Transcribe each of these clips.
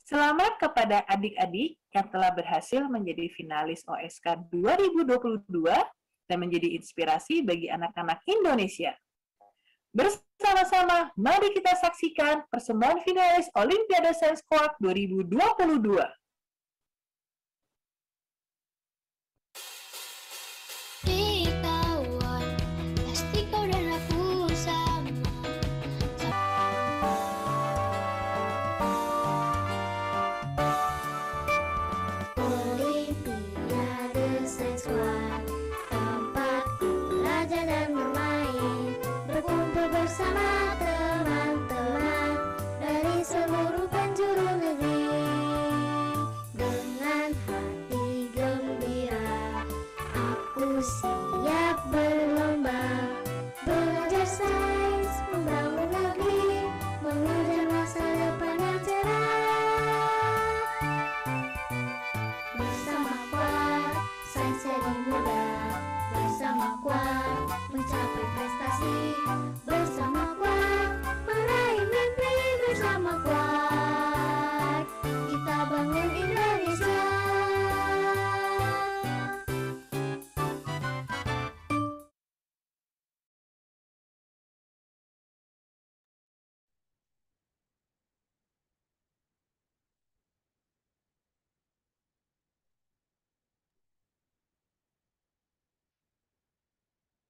Selamat kepada adik-adik yang telah berhasil menjadi finalis OSK 2022 dan menjadi inspirasi bagi anak-anak Indonesia. Bersama-sama, mari kita saksikan persembahan finalis Olimpiade Sains Koak 2022.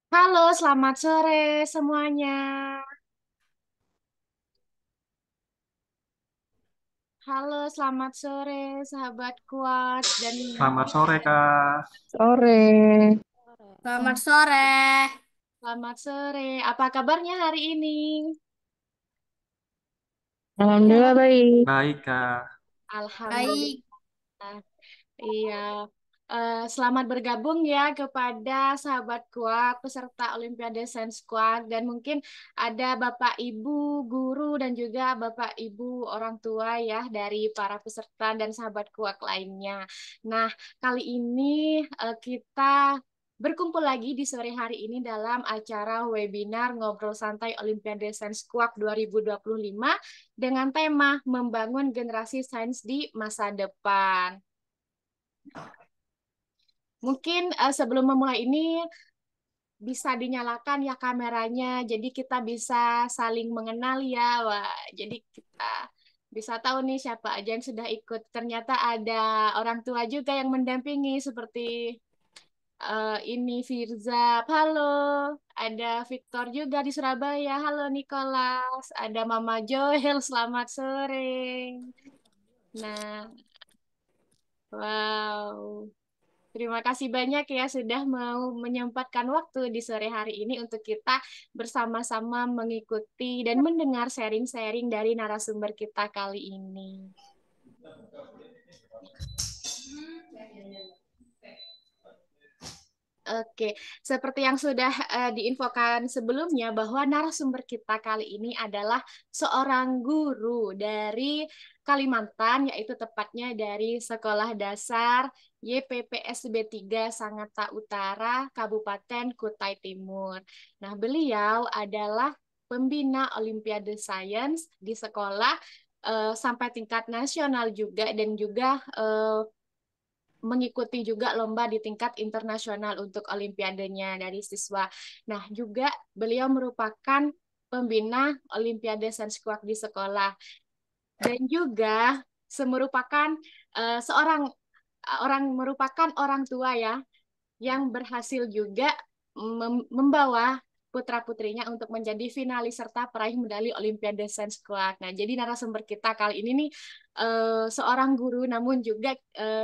Halo, selamat sore semuanya. Halo, selamat sore sahabat kuat dan Selamat sore, Kak. Sore. Selamat sore. selamat sore. Apa kabarnya hari ini? Alhamdulillah baik. Baik, Kak. Alhamdulillah. Baik. Iya. Selamat bergabung ya kepada sahabat kuat peserta Olimpiade Sains Kuat dan mungkin ada Bapak Ibu guru dan juga Bapak Ibu orang tua ya dari para peserta dan sahabat kuat lainnya. Nah, kali ini kita berkumpul lagi di sore hari ini dalam acara webinar Ngobrol Santai Olimpiade Sains Kuak 2025 dengan tema Membangun Generasi Sains di Masa Depan. Mungkin sebelum memulai ini bisa dinyalakan ya kameranya, jadi kita bisa saling mengenal ya. Wah, jadi kita bisa tahu nih siapa aja yang sudah ikut. Ternyata ada orang tua juga yang mendampingi seperti ini Firza. Halo, ada Victor juga di Surabaya. Halo Nicholas, ada Mama Joel. Selamat sore. Nah, wow. Terima kasih banyak ya sudah mau menyempatkan waktu di sore hari ini untuk kita bersama-sama mengikuti dan mendengar sharing-sharing dari narasumber kita kali ini. Oke, seperti yang sudah diinfokan sebelumnya bahwa narasumber kita kali ini adalah seorang guru dari Kalimantan, yaitu tepatnya dari Sekolah Dasar YPPSB 3 Sangatta Utara, Kabupaten Kutai Timur. Nah, beliau adalah pembina Olimpiade Sains di sekolah sampai tingkat nasional juga dan juga mengikuti juga lomba di tingkat internasional untuk olimpiadenya dari siswa. Nah, juga beliau merupakan pembina Olimpiade Sains Kuak di sekolah dan juga merupakan seorang merupakan orang tua ya yang berhasil juga membawa putra-putrinya untuk menjadi finalis serta peraih medali Olimpiade Sains Kuak. Nah, jadi narasumber kita kali ini nih seorang guru namun juga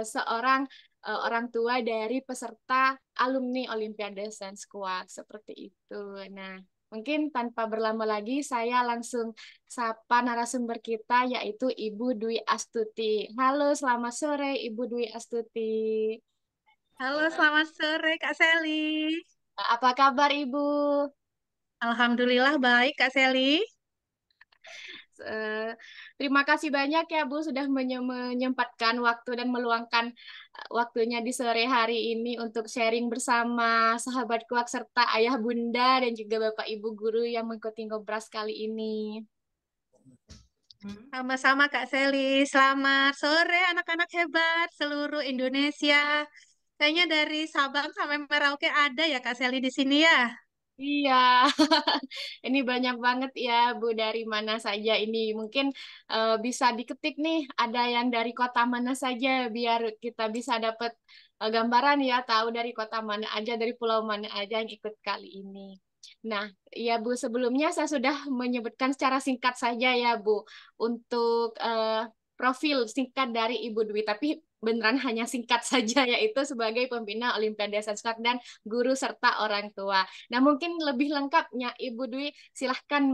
seorang orang tua dari peserta alumni Olimpiade Sains Kuak seperti itu. Nah, mungkin tanpa berlama lagi saya langsung sapa narasumber kita yaitu Ibu Dwi Astuti. Halo, selamat sore Ibu Dwi Astuti. Halo, selamat sore Kak Seli. Apa kabar Ibu? Alhamdulillah baik Kak Seli. Eh, Terima kasih banyak ya Bu sudah menyempatkan waktu dan meluangkan waktunya di sore hari ini untuk sharing bersama sahabat kuak serta ayah bunda dan juga Bapak Ibu guru yang mengikuti ngobras kali ini. Sama-sama Kak Seli. Selamat sore anak-anak hebat seluruh Indonesia. Kayaknya dari Sabang sampai Merauke ada ya Kak Seli di sini ya. Iya, ini banyak banget ya Bu, dari mana saja ini. Mungkin bisa diketik nih, ada yang dari kota mana saja biar kita bisa dapat gambaran ya, tahu dari kota mana aja, dari pulau mana aja yang ikut kali ini. Nah, ya Bu, sebelumnya saya sudah menyebutkan secara singkat saja ya Bu, untuk profil singkat dari Ibu Dwi, tapi beneran hanya singkat saja, yaitu sebagai pembina Olimpiade Sains dan guru serta orang tua. Nah, mungkin lebih lengkapnya Ibu Dwi silahkan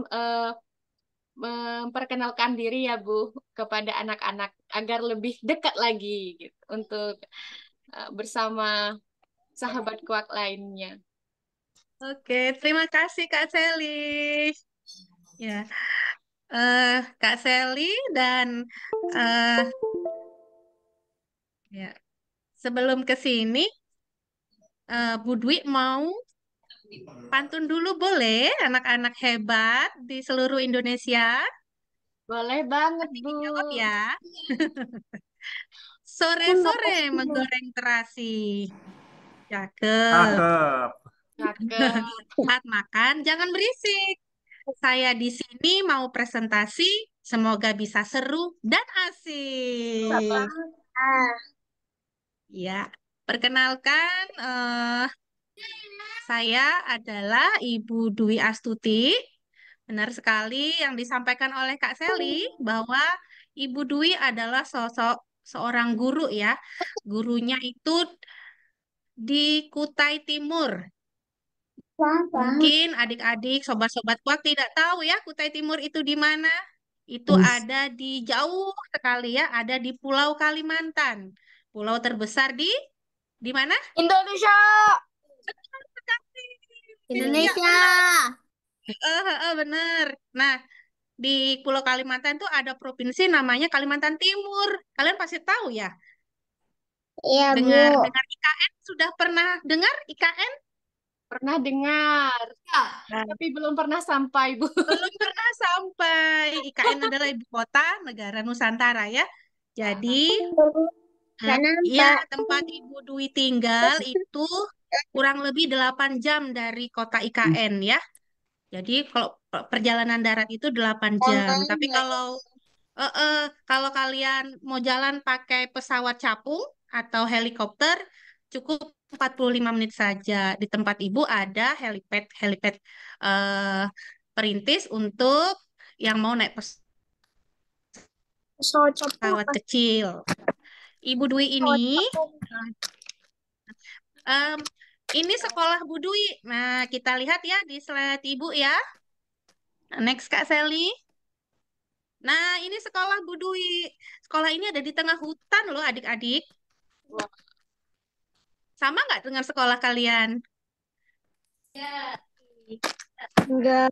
memperkenalkan diri ya Bu kepada anak-anak agar lebih dekat lagi gitu untuk bersama sahabat kuak lainnya. Oke, terima kasih Kak Seli. Ya, Kak Seli dan eh, ya, sebelum ke sini, Bu Dwi mau pantun dulu boleh anak-anak hebat di seluruh Indonesia. Boleh banget Nanti Bu. dijawab ya. Sore-sore menggoreng terasi. Cakep. Cakep. Cakep. Saat makan, jangan berisik. Saya di sini mau presentasi. Semoga bisa seru dan asik. Ya, perkenalkan, saya adalah Ibu Dwi Astuti. Benar sekali yang disampaikan oleh Kak Seli bahwa Ibu Dwi adalah sosok seorang guru ya. Gurunya itu di Kutai Timur. Mungkin adik-adik, sobat-sobat kuak tidak tahu ya Kutai Timur itu di mana. Itu ada di jauh sekali ya, ada di Pulau Kalimantan. Pulau terbesar di mana? Indonesia. Iya, Indonesia. benar. Benar. Nah, di Pulau Kalimantan tuh ada provinsi namanya Kalimantan Timur. Kalian pasti tahu ya. Iya, Bu. Dengar dengar IKN, sudah pernah dengar IKN? Pernah dengar, Nah, tapi belum pernah sampai Bu. belum pernah sampai. IKN adalah ibu kota negara Nusantara ya. Jadi, Nggak ya nampak. tempat Ibu Dwi tinggal itu kurang lebih 8 jam dari kota IKN ya. Jadi kalau perjalanan darat itu 8 jam. Tapi kalau kalian mau jalan pakai pesawat capung atau helikopter, cukup 45 menit saja. Di tempat Ibu ada helipad helipad eh, perintis untuk yang mau naik Pesawat capung. pesawat kecil. Ibu Dwi Pesawat ini, capung. em, ini sekolah Bu Dwi. Nah, kita lihat ya di slide Ibu ya. Next Kak Sally. Nah, ini sekolah Bu Dwi. Sekolah ini ada di tengah hutan loh adik-adik. Sama nggak dengan sekolah kalian? Enggak.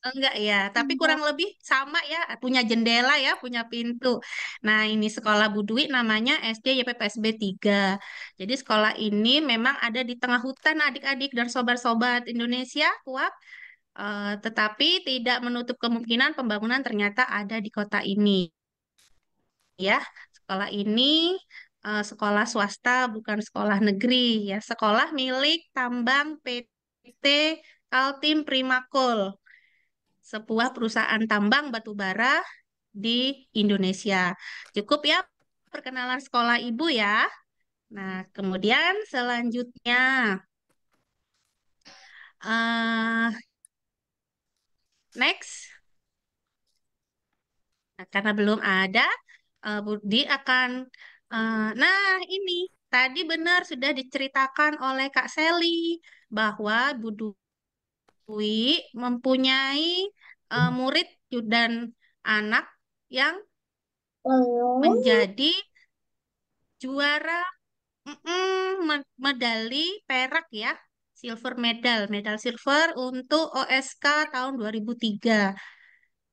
Enggak ya, tapi kurang lebih sama ya, punya jendela ya, punya pintu. Nah, ini sekolah Bu Dwi namanya SD YPPSB 3. Jadi sekolah ini memang ada di tengah hutan adik-adik dan sobat-sobat Indonesia, kuat. Tetapi tidak menutup kemungkinan pembangunan ternyata ada di kota ini. Ya, sekolah ini sekolah swasta bukan sekolah negeri ya, sekolah milik Tambang PT Kaltim Primakol, sebuah perusahaan tambang batu bara di Indonesia. Cukup ya perkenalan sekolah Ibu ya. Nah, kemudian selanjutnya eh next. Nah, karena belum ada, Budi akan, nah ini tadi benar sudah diceritakan oleh Kak Seli bahwa Bu Dwi mempunyai murid dan anak yang menjadi juara medali perak ya, silver medal, medal silver untuk OSK tahun 2003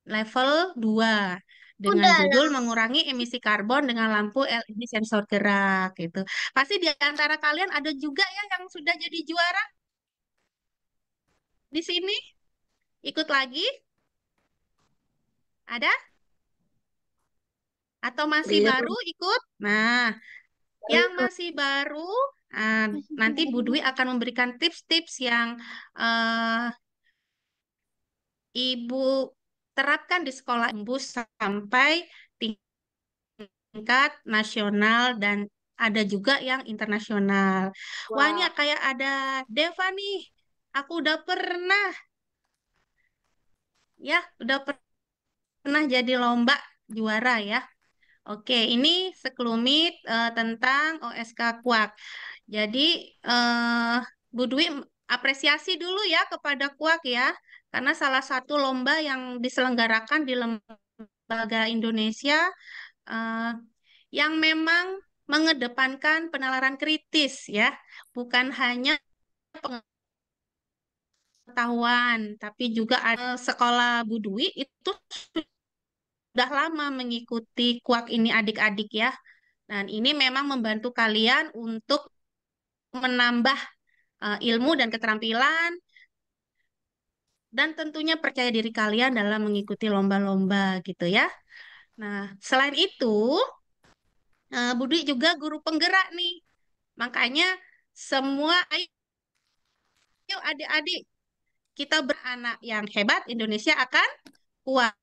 level 2 dengan Udah judul lah. mengurangi emisi karbon dengan lampu LED sensor gerak gitu. Pasti di antara kalian ada juga ya yang sudah jadi juara di sini. Ikut lagi? Ada? Atau masih baru ikut? Nah, yang masih baru, nanti Bu Dwi akan memberikan tips-tips yang eh, Ibu terapkan di sekolah Ibu sampai tingkat nasional dan ada juga yang internasional. Wah, ini Wah, kayak ada Deva nih. Aku udah pernah, ya, udah pernah jadi lomba juara ya. Oke, ini sekelumit tentang OSK Kuak. Jadi, Bu Dwi apresiasi dulu ya kepada Kuak ya, karena salah satu lomba yang diselenggarakan di lembaga Indonesia eh, yang memang mengedepankan penalaran kritis ya, bukan hanya pengetahuan, tapi juga ada sekolah Bu Dwi itu sudah lama mengikuti kuak ini adik-adik ya. Dan ini memang membantu kalian untuk menambah ilmu dan keterampilan dan tentunya percaya diri kalian dalam mengikuti lomba-lomba gitu ya. Nah, selain itu, Bu Dwi juga guru penggerak nih. Makanya semua ayo adik-adik kita beranak yang hebat, Indonesia akan kuat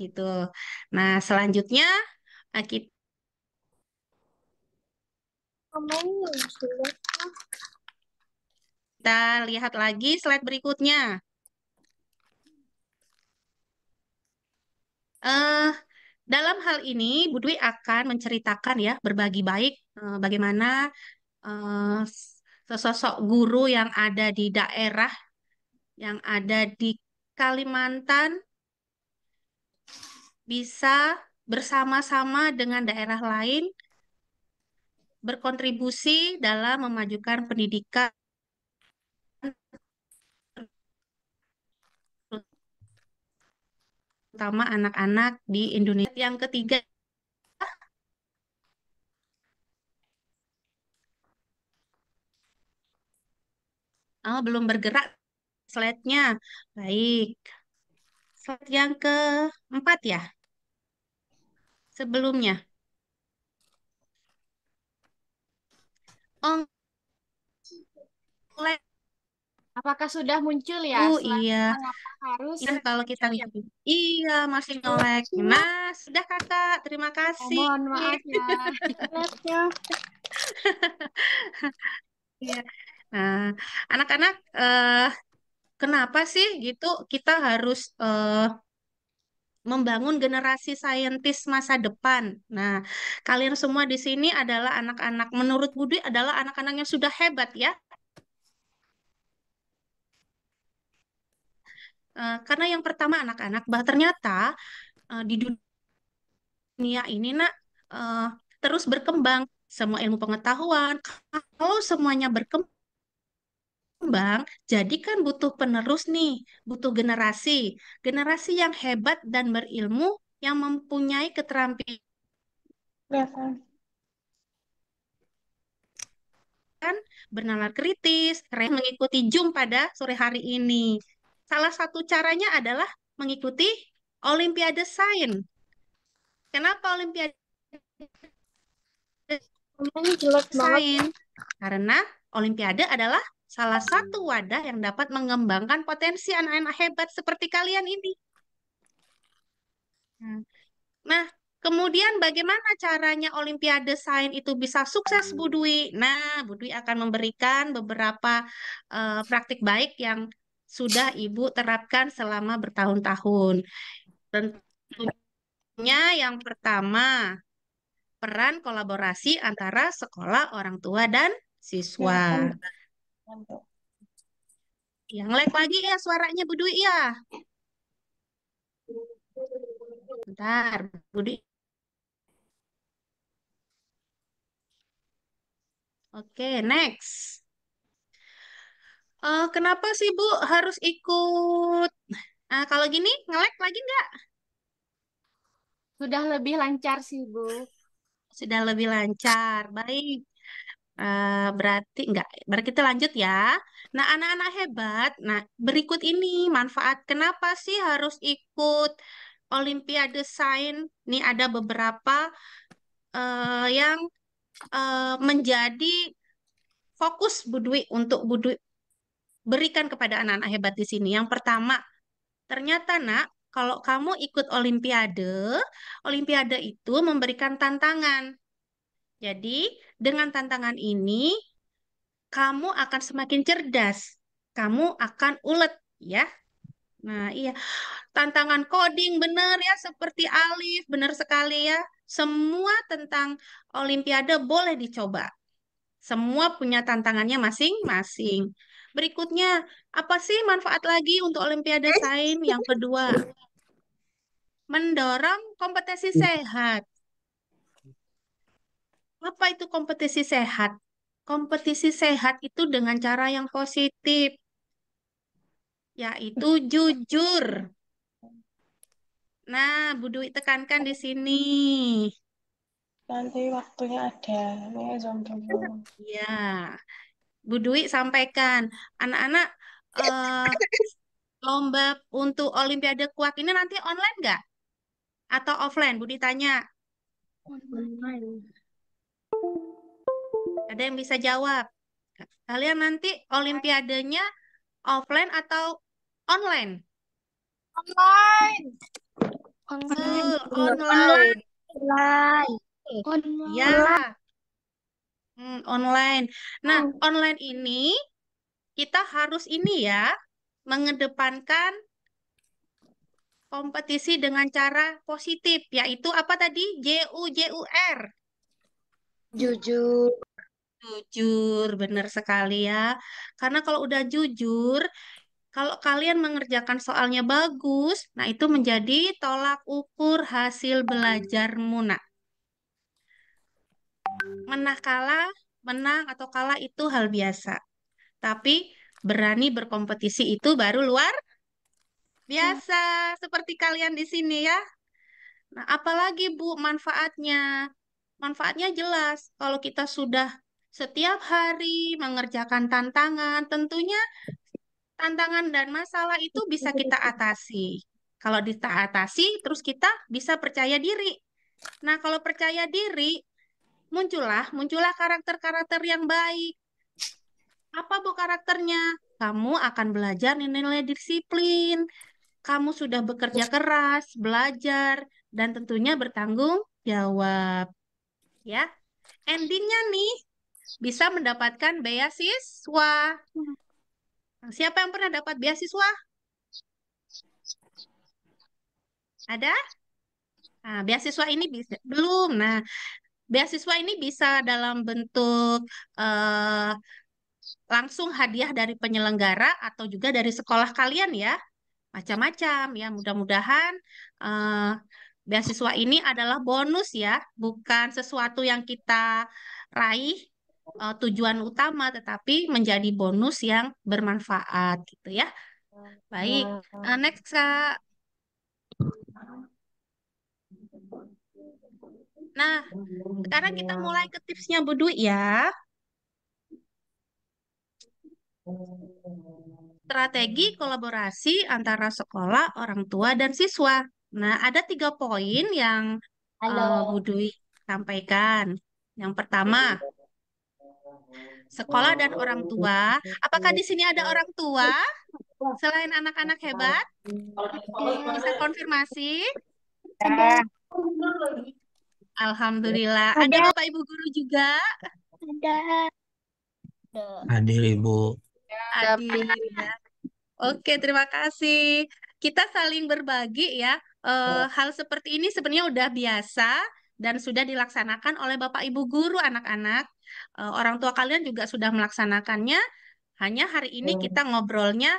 gitu. Nah, selanjutnya kita lihat lagi slide berikutnya. Eh, dalam hal ini, Bu Dwi akan menceritakan ya, berbagi baik bagaimana eh, sesosok guru yang ada di daerah, yang ada di Kalimantan, bisa bersama-sama dengan daerah lain berkontribusi dalam memajukan pendidikan terutama anak-anak di Indonesia. Yang ketiga, belum bergerak slide-nya. Baik. Slide yang keempat ya, sebelumnya. Oh, apakah sudah muncul ya slide iya. mengapa harus Ini kalau kita lihat. Iya, masih nolek. Nah, sudah Kakak. Terima kasih. mohon maaf ya. Iya. Nah, anak-anak, kenapa sih gitu kita harus membangun generasi saintis masa depan? Nah, kalian semua di sini adalah anak-anak, menurut Budi adalah anak-anak yang sudah hebat ya. Karena yang pertama anak-anak, bah ternyata di dunia ini nak eh, terus berkembang semua ilmu pengetahuan. Kalau semuanya berkembang, jadi kan butuh penerus nih, butuh generasi, generasi yang hebat dan berilmu yang mempunyai keterampilan bernalar kritis, mengikuti Zoom pada sore hari ini. Salah satu caranya adalah mengikuti Olimpiade Sains. Kenapa Olimpiade Sains? Karena Olimpiade adalah salah satu wadah yang dapat mengembangkan potensi anak-anak hebat seperti kalian ini. Nah, kemudian bagaimana caranya Olimpiade Sains itu bisa sukses, Bu Dwi? Nah, Bu Dwi akan memberikan beberapa praktik baik yang sudah Ibu terapkan selama bertahun-tahun. Tentunya yang pertama, peran kolaborasi antara sekolah, orang tua, dan siswa. Yang like lagi ya suaranya Bu Dwi ya. Bentar, Bu Dwi. Oke, next. Kenapa sih Bu harus ikut? Kalau gini nge-lag lagi nggak? Sudah lebih lancar sih, Bu. Sudah lebih lancar. Baik. Berarti enggak. Berarti kita lanjut ya. Nah, anak-anak hebat. Nah, berikut ini manfaat. Kenapa sih harus ikut Olimpiade Sains, nih ada beberapa yang menjadi fokus Bu Dwi untuk Bu Dwi berikan kepada anak-anak hebat di sini. Yang pertama, ternyata nak, kalau kamu ikut Olimpiade, Olimpiade itu memberikan tantangan. Jadi, dengan tantangan ini, kamu akan semakin cerdas. Kamu akan ulet, ya. Nah, iya. Tantangan coding benar ya, seperti Alif, benar sekali ya. Semua tentang Olimpiade boleh dicoba. Semua punya tantangannya masing-masing. Berikutnya, apa sih manfaat lagi untuk Olimpiade Sains? Yang kedua, mendorong kompetisi sehat. Apa itu kompetisi sehat? Kompetisi sehat itu dengan cara yang positif, yaitu jujur. Nah, Bu Dwi tekankan di sini. Nanti waktunya ada. Ini jam dulu. Ya, Bu Dwi sampaikan, anak-anak lomba untuk Olimpiade Kuak ini nanti online nggak? Atau offline? Bu ditanya. Ada yang bisa jawab? Kalian nanti Olimpiadenya offline atau online? Betul, online. Ya, online. Nah, online ini kita harus ini ya, mengedepankan kompetisi dengan cara positif, yaitu apa tadi? JUJUR. Jujur. Jujur, benar sekali ya. Karena kalau udah jujur, kalau kalian mengerjakan soalnya bagus, nah itu menjadi tolak ukur hasil belajarmu, nak. Menang atau kalah itu hal biasa. Tapi berani berkompetisi itu baru luar biasa, seperti kalian di sini ya. Nah, apalagi Bu manfaatnya? Manfaatnya jelas. Kalau kita sudah setiap hari mengerjakan tantangan, tentunya tantangan dan masalah itu bisa kita atasi. Kalau kita atasi, terus kita bisa percaya diri. Nah, kalau percaya diri, muncullah karakter-karakter yang baik. Apa Bu karakternya? Kamu akan belajar nilai-nilai disiplin. Kamu sudah bekerja keras, belajar, dan tentunya bertanggung jawab. Ya, endingnya nih bisa mendapatkan beasiswa. Nah, siapa yang pernah dapat beasiswa? Ada? Nah, beasiswa ini bisa belum. Nah, beasiswa ini bisa dalam bentuk eh, langsung hadiah dari penyelenggara atau juga dari sekolah kalian ya. Macam-macam ya. Mudah-mudahan eh, beasiswa ini adalah bonus ya, bukan sesuatu yang kita raih tujuan utama, tetapi menjadi bonus yang bermanfaat gitu ya. Baik, next Kak. Nah, sekarang kita mulai ke tipsnya Bu Dwi ya. Strategi kolaborasi antara sekolah, orang tua, dan siswa. Nah, ada 3 poin yang Bu Dwi sampaikan. Yang pertama, sekolah dan orang tua. Apakah di sini ada orang tua selain anak-anak hebat? Bisa konfirmasi? Ada. Alhamdulillah. Ada Bapak Ibu guru juga? Ada. Hadir Ibu. Hadir ya. Oke, terima kasih. Kita saling berbagi ya. Hal seperti ini sebenarnya udah biasa dan sudah dilaksanakan oleh Bapak Ibu guru anak-anak. Orang tua kalian juga sudah melaksanakannya. Hanya hari ini kita ngobrolnya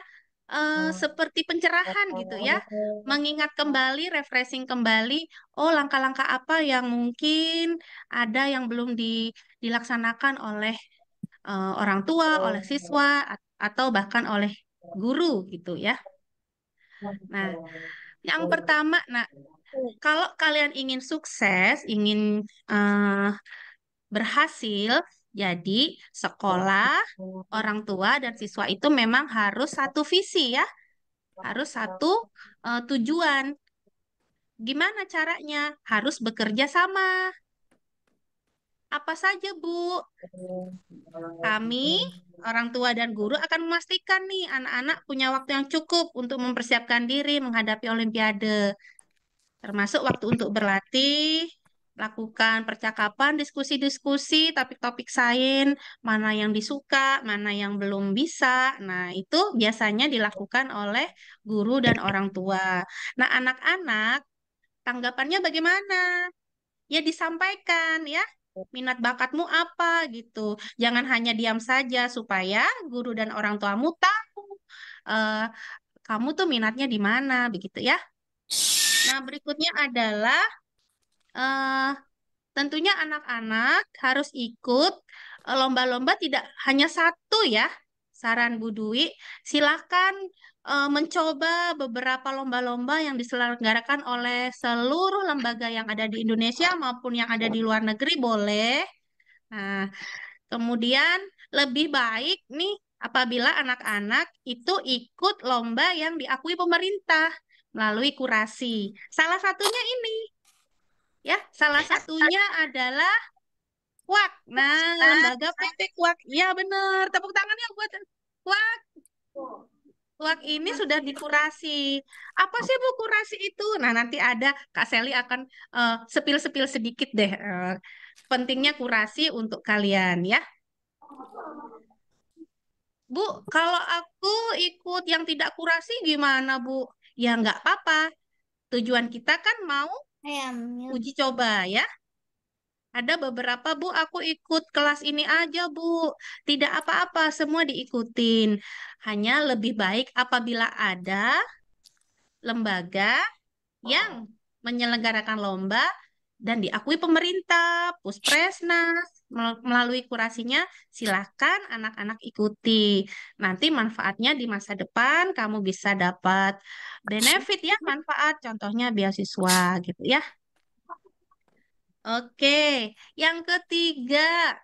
seperti pencerahan gitu ya. Mengingat kembali, refreshing kembali, oh langkah-langkah apa yang mungkin ada yang belum dilaksanakan oleh orang tua, oleh siswa, atau bahkan oleh guru gitu ya. Nah, yang pertama, nah kalau kalian ingin sukses, ingin berhasil, jadi sekolah, orang tua dan siswa itu memang harus satu visi ya, harus satu tujuan. Gimana caranya? Harus bekerja sama. Apa saja, Bu? Kami, orang tua dan guru akan memastikan nih anak-anak punya waktu yang cukup untuk mempersiapkan diri menghadapi Olimpiade, termasuk waktu untuk berlatih, lakukan percakapan, diskusi-diskusi, topik-topik sains, mana yang disuka, mana yang belum bisa. Nah, itu biasanya dilakukan oleh guru dan orang tua. Nah, anak-anak tanggapannya bagaimana? Ya disampaikan ya, minat bakatmu apa gitu. Jangan hanya diam saja supaya guru dan orang tuamu tahu eh, kamu tuh minatnya di mana begitu ya. Nah, berikutnya adalah eh, tentunya anak-anak harus ikut lomba-lomba tidak hanya satu ya. Saran Bu Dwi, silakan mencoba beberapa lomba-lomba yang diselenggarakan oleh seluruh lembaga yang ada di Indonesia maupun yang ada di luar negeri boleh. Nah, kemudian lebih baik nih apabila anak-anak itu ikut lomba yang diakui pemerintah melalui kurasi. Salah satunya ini ya, salah satunya adalah KUAK. Nah, lembaga PT KUAK. Iya benar. Tepuk tangannya buat KUAK. KUAK ini sudah dikurasi. Apa sih Bu kurasi itu? Nah, nanti ada Kak Seli akan sepil-sepil sedikit deh. Pentingnya kurasi untuk kalian ya. Bu, kalau aku ikut yang tidak kurasi gimana Bu? Ya nggak apa-apa. Tujuan kita kan mau uji coba ya. Ada beberapa, Bu, aku ikut kelas ini aja, Bu. Tidak apa-apa, semua diikutin. Hanya lebih baik apabila ada lembaga yang menyelenggarakan lomba dan diakui pemerintah, Puspresnas, melalui kurasinya, silakan anak-anak ikuti. Nanti manfaatnya di masa depan kamu bisa dapat benefit ya, manfaat, contohnya beasiswa gitu ya. Oke, yang ketiga,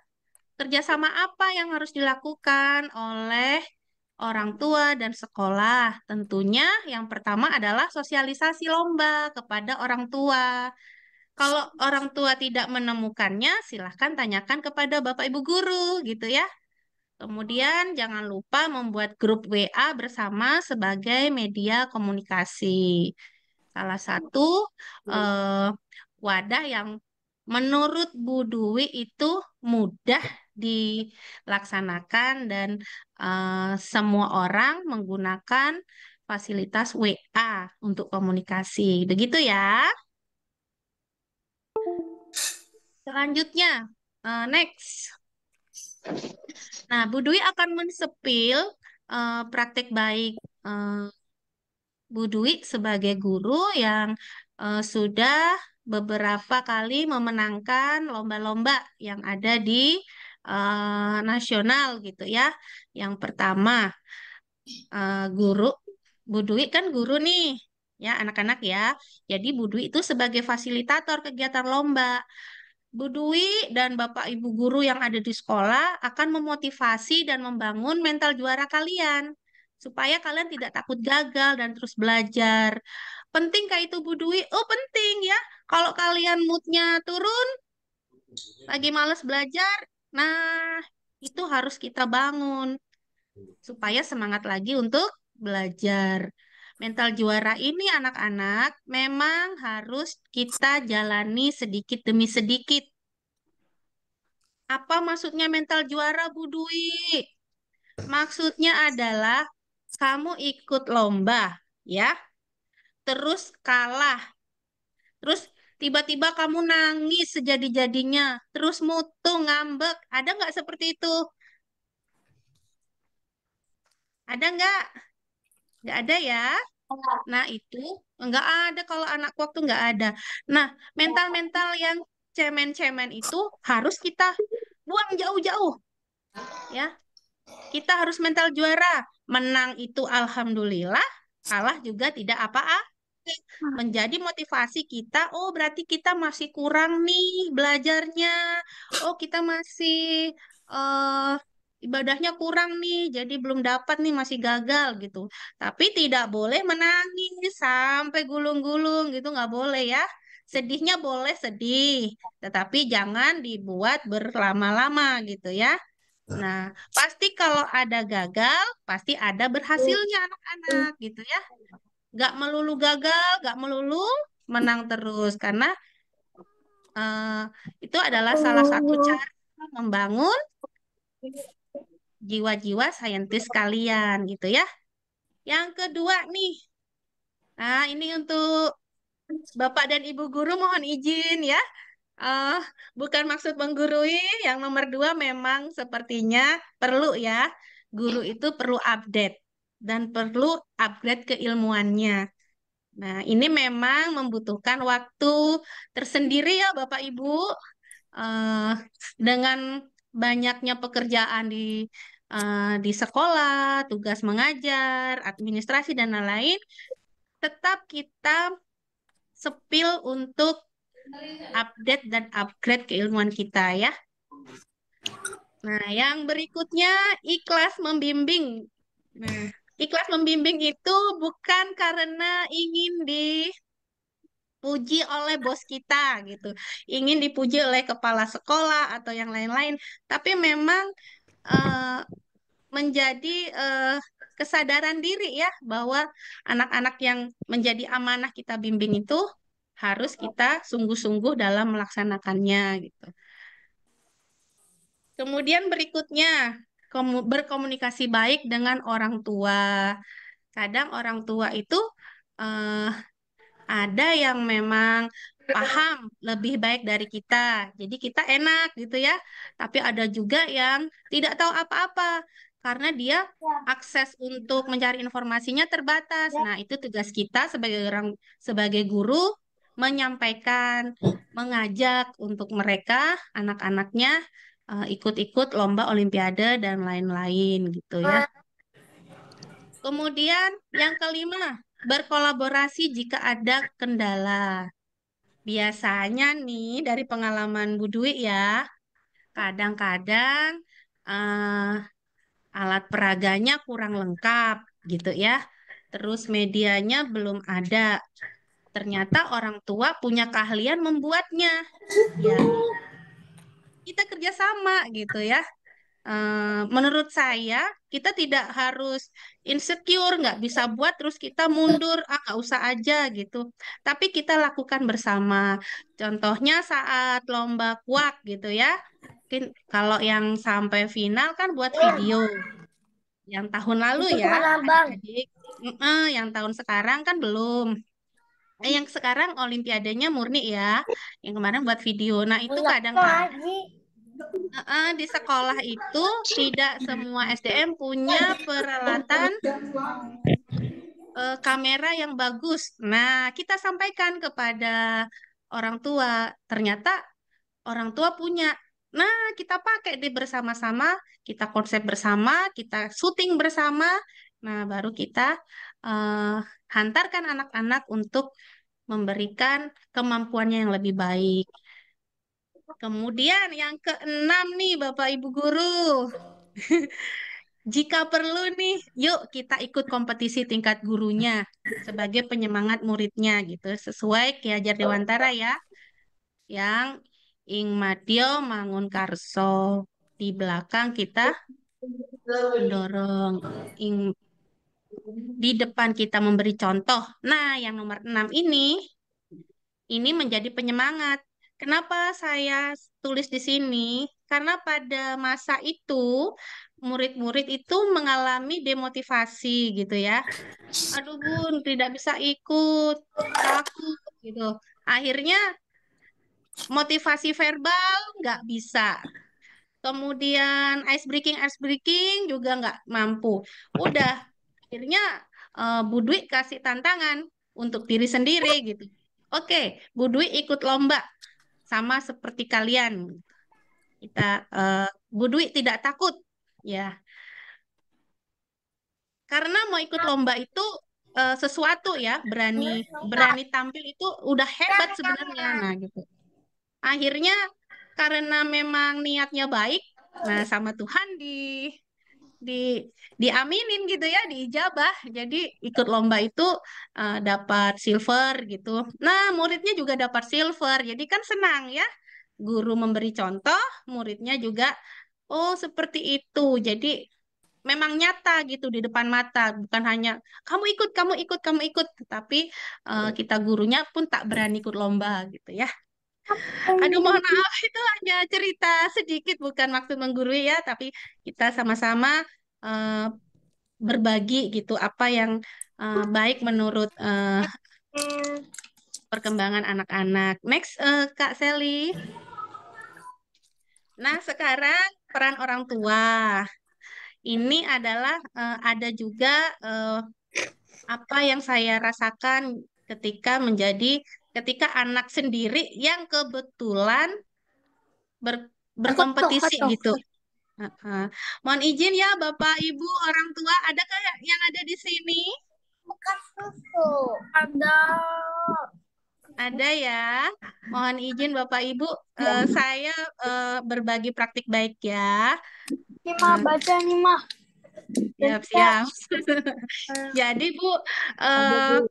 kerjasama apa yang harus dilakukan oleh orang tua dan sekolah? Tentunya yang pertama adalah sosialisasi lomba kepada orang tua. Kalau orang tua tidak menemukannya, silahkan tanyakan kepada Bapak Ibu guru gitu ya. Kemudian jangan lupa membuat grup WA bersama sebagai media komunikasi. Salah satu eh, wadah yang menurut Bu Dwi itu mudah dilaksanakan dan semua orang menggunakan fasilitas WA untuk komunikasi. Begitu ya. Selanjutnya, next. Nah, Bu Dwi akan mensepil praktek baik Bu Dwi sebagai guru yang sudah beberapa kali memenangkan lomba-lomba yang ada di nasional gitu ya. Yang pertama, guru Bu Dwi kan guru nih, ya anak-anak ya. Jadi Bu Dwi itu sebagai fasilitator kegiatan lomba. Bu Dwi dan Bapak Ibu guru yang ada di sekolah akan memotivasi dan membangun mental juara kalian supaya kalian tidak takut gagal dan terus belajar. Pentingkah itu Bu Dwi? Oh penting ya. Kalau kalian moodnya turun, lagi males belajar, nah itu harus kita bangun supaya semangat lagi untuk belajar. Mental juara ini anak-anak memang harus kita jalani sedikit demi sedikit. Apa maksudnya mental juara, Bu Dwi? Maksudnya adalah kamu ikut lomba, ya, terus kalah, terus tiba-tiba kamu nangis sejadi-jadinya, terus mutu, ngambek. Ada nggak seperti itu? Ada nggak? Nggak ada ya? Nah, itu nggak ada kalau anak waktu nggak ada. Nah, mental-mental yang cemen-cemen itu harus kita buang jauh-jauh, ya. Kita harus mental juara. Menang itu alhamdulillah, kalah juga tidak apa-apa. Menjadi motivasi kita, oh berarti kita masih kurang nih belajarnya. Oh kita masih eh, ibadahnya kurang nih, jadi belum dapat nih, masih gagal gitu. Tapi tidak boleh menangis sampai gulung-gulung gitu, nggak boleh ya. Sedihnya boleh sedih, tetapi jangan dibuat berlama-lama gitu ya. Nah, pasti kalau ada gagal, pasti ada berhasilnya anak-anak gitu ya. Nggak melulu gagal, nggak melulu menang terus, karena eh, itu adalah salah satu cara membangun jiwa-jiwa saintis kalian gitu ya. Yang kedua nih, nah ini untuk Bapak dan Ibu guru mohon izin ya. eh Bukan maksud menggurui, yang nomor dua memang sepertinya perlu ya. Guru itu perlu update dan perlu upgrade keilmuannya. Nah, ini memang membutuhkan waktu tersendiri ya Bapak Ibu. eh, dengan banyaknya pekerjaan di sekolah, tugas mengajar, administrasi dan lain-lain, tetap kita sepil untuk update dan upgrade keilmuan kita ya. Nah, yang berikutnya ikhlas membimbing. Nah, ikhlas membimbing itu bukan karena ingin dipuji oleh bos kita gitu, ingin dipuji oleh kepala sekolah atau yang lain-lain, tapi memang eh, menjadi kesadaran diri ya bahwa anak-anak yang menjadi amanah kita bimbing itu harus kita sungguh-sungguh dalam melaksanakannya gitu. Kemudian berikutnya berkomunikasi baik dengan orang tua. Kadang orang tua itu eh, ada yang memang paham lebih baik dari kita, jadi kita enak gitu ya. Tapi ada juga yang tidak tahu apa-apa karena dia akses untuk mencari informasinya terbatas. Nah, itu tugas kita sebagai orang, sebagai guru, menyampaikan, mengajak untuk mereka, anak-anaknya ikut-ikut lomba olimpiade dan lain-lain gitu ya. Kemudian yang kelima, berkolaborasi jika ada kendala. Biasanya nih dari pengalaman Bu Dwi ya, kadang-kadang eh, alat peraganya kurang lengkap gitu ya. Terus medianya belum ada. Ternyata orang tua punya keahlian membuatnya. Ya, kita kerjasama gitu ya. Menurut saya, kita tidak harus insecure, nggak bisa buat terus kita mundur, ah nggak usah aja gitu. Tapi kita lakukan bersama. Contohnya saat lomba kuak gitu ya. Mungkin kalau yang sampai final kan buat video. Yang tahun lalu Itu ya, kemana, Bang? adik-adik. Yang tahun sekarang kan belum. Yang sekarang olimpiadanya murni ya. Yang kemarin buat video. Nah, itu Punya kadang-kadang lagi. di sekolah itu tidak semua SDM punya peralatan kamera yang bagus. Nah, kita sampaikan kepada orang tua. Ternyata orang tua punya. Nah, kita pakai di bersama-sama, kita konsep bersama, kita syuting bersama. Nah, baru kita eh, hantarkan anak-anak untuk memberikan kemampuannya yang lebih baik. Kemudian yang keenam nih, Bapak Ibu guru. Jika perlu nih, yuk kita ikut kompetisi tingkat gurunya sebagai penyemangat muridnya gitu. Sesuai Ki Hajar Dewantara ya, yang ing madya mangun karso. Di belakang kita mendorong, ing di depan kita memberi contoh. Nah, yang nomor 6 ini menjadi penyemangat. Kenapa saya tulis di sini? Karena pada masa itu murid-murid itu mengalami demotivasi gitu ya. Aduh Bun, tidak bisa ikut, takut gitu. Akhirnya motivasi verbal nggak bisa. Kemudian ice breaking juga nggak mampu. Udah, akhirnya Bu Dwi kasih tantangan untuk diri sendiri gitu. Oke, Bu Dwi ikut lomba sama seperti kalian. Bu Dwi tidak takut ya, karena mau ikut lomba itu sesuatu ya, berani berani tampil itu udah hebat sebenarnya. Nah gitu. Akhirnya karena memang niatnya baik, Nah, sama Tuhan di diaminin gitu ya, diijabah. Jadi ikut lomba itu dapat silver gitu. Nah, muridnya juga dapat silver. Jadi kan senang ya. Guru memberi contoh, muridnya juga oh seperti itu. Jadi memang nyata gitu di depan mata, bukan hanya kamu ikut, kamu ikut, kamu ikut, tapi kita gurunya pun tak berani ikut lomba gitu ya. Aduh, mohon maaf, itu hanya cerita sedikit, bukan maksud menggurui ya, tapi kita sama-sama eh, berbagi gitu apa yang baik menurut perkembangan anak-anak. Next, Kak Sally. Nah, sekarang peran orang tua. Ini adalah ada juga eh, apa yang saya rasakan ketika anak sendiri yang kebetulan berkompetisi gitu. Heeh. Mohon izin ya Bapak Ibu orang tua, adakah yang ada di sini? Ada. Ada ya. Mohon izin Bapak Ibu, saya berbagi praktik baik ya. Nih mah baca nih mah. Siap-siap. Jadi Bu, eh,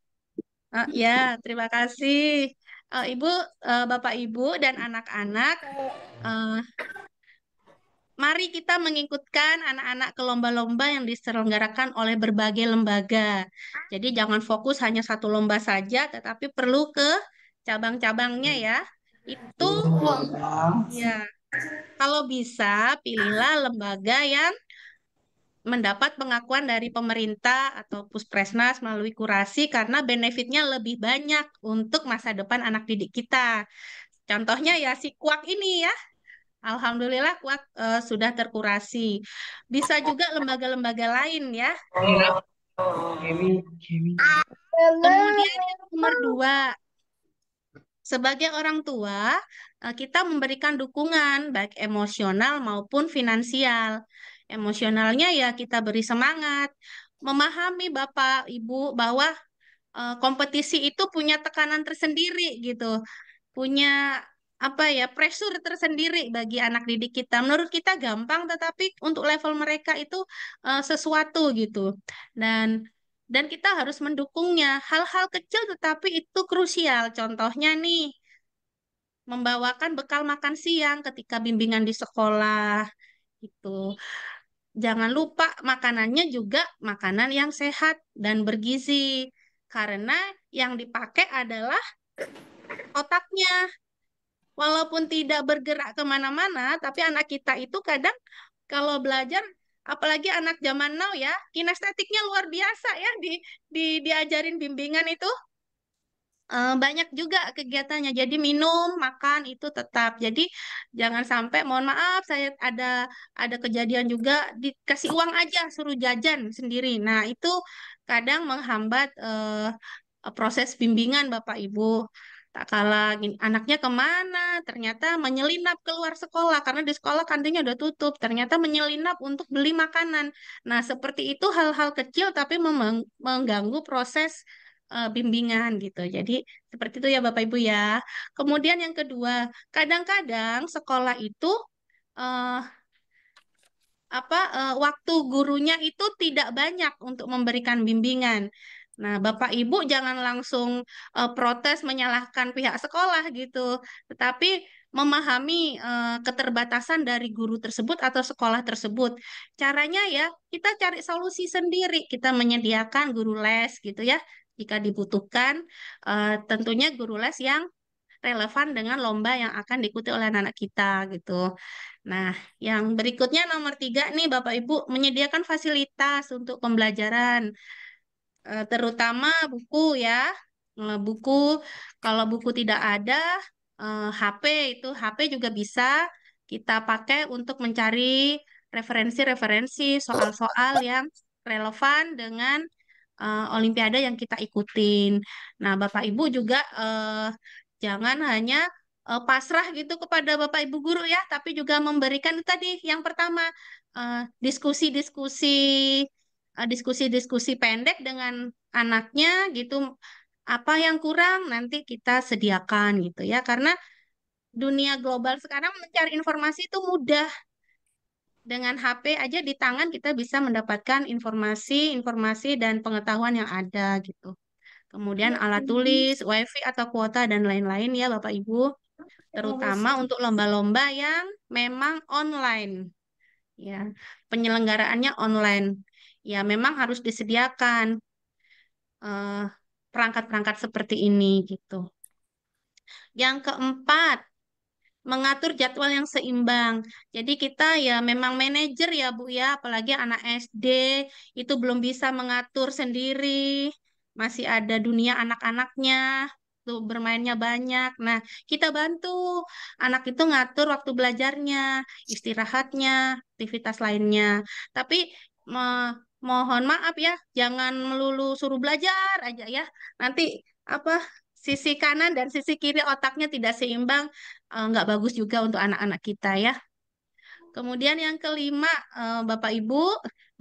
ya terima kasih. Ibu, Bapak Ibu dan anak-anak, eh, mari kita mengikutkan anak-anak ke lomba-lomba yang diselenggarakan oleh berbagai lembaga. Jadi jangan fokus hanya satu lomba saja, tetapi perlu ke cabang-cabangnya ya. Itu ya, kalau bisa pilihlah lembaga yang mendapat pengakuan dari pemerintah atau Puspresnas melalui kurasi karena benefitnya lebih banyak untuk masa depan anak didik kita. Contohnya ya si kuak ini ya. Alhamdulillah kuat sudah terkurasi. Bisa juga lembaga-lembaga lain ya. Kemudian yang nomor dua, sebagai orang tua, kita memberikan dukungan baik emosional maupun finansial. Emosionalnya ya kita beri semangat, memahami Bapak Ibu bahwa kompetisi itu punya tekanan tersendiri gitu, punya apa ya pressure tersendiri bagi anak didik kita. Menurut kita gampang, tetapi untuk level mereka itu sesuatu gitu. Dan kita harus mendukungnya. Hal-hal kecil tetapi itu krusial. Contohnya nih, membawakan bekal makan siang ketika bimbingan di sekolah gitu. Jangan lupa makanannya juga makanan yang sehat dan bergizi. Karena yang dipakai adalah otaknya. Walaupun tidak bergerak kemana-mana, tapi anak kita itu kadang kalau belajar, apalagi anak zaman now ya, kinestetiknya luar biasa ya diajarin bimbingan itu banyak juga kegiatannya. Jadi minum, makan itu tetap. Jadi jangan sampai, mohon maaf, saya ada kejadian juga dikasih uang aja suruh jajan sendiri. Nah itu kadang menghambat proses bimbingan Bapak Ibu. Tak kalah anaknya kemana, ternyata menyelinap keluar sekolah karena di sekolah kantinnya udah tutup. Ternyata menyelinap untuk beli makanan. Nah seperti itu hal-hal kecil tapi mengganggu proses bimbingan gitu. Jadi seperti itu ya Bapak Ibu ya. Kemudian yang kedua, kadang-kadang sekolah itu eh, waktu gurunya itu tidak banyak untuk memberikan bimbingan. Nah, Bapak Ibu jangan langsung protes menyalahkan pihak sekolah gitu, tetapi memahami keterbatasan dari guru tersebut atau sekolah tersebut. Caranya ya, kita cari solusi sendiri. Kita menyediakan guru les gitu ya, jika dibutuhkan. Tentunya guru les yang relevan dengan lomba yang akan diikuti oleh anak-anak kita gitu. Nah, yang berikutnya nomor tiga nih Bapak Ibu menyediakan fasilitas untuk pembelajaran, terutama buku ya. Buku, kalau buku tidak ada, HP itu HP juga bisa kita pakai untuk mencari referensi-referensi soal-soal yang relevan dengan Olimpiade yang kita ikutin. Nah, Bapak Ibu juga jangan hanya pasrah gitu kepada Bapak Ibu guru ya, tapi juga memberikan itu tadi yang pertama diskusi-diskusi diskusi-diskusi pendek dengan anaknya gitu. Apa yang kurang nanti kita sediakan gitu ya, karena dunia global sekarang mencari informasi itu mudah. Dengan HP aja di tangan kita bisa mendapatkan informasi dan pengetahuan yang ada gitu. Kemudian alat tulis, WiFi atau kuota dan lain-lain ya Bapak Ibu, terutama untuk lomba-lomba yang memang online. Ya, penyelenggaraannya online. Ya, memang harus disediakan eh, perangkat-perangkat seperti ini gitu. Yang keempat, mengatur jadwal yang seimbang. Jadi kita ya memang manajer ya Bu ya, apalagi anak SD itu belum bisa mengatur sendiri, masih ada dunia anak-anaknya, tuh bermainnya banyak. Nah, kita bantu anak itu ngatur waktu belajarnya, istirahatnya, aktivitas lainnya. Tapi mohon maaf ya, jangan melulu suruh belajar aja ya. Nanti apa sisi kanan dan sisi kiri otaknya tidak seimbang, nggak bagus juga untuk anak-anak kita ya. Kemudian yang kelima, Bapak Ibu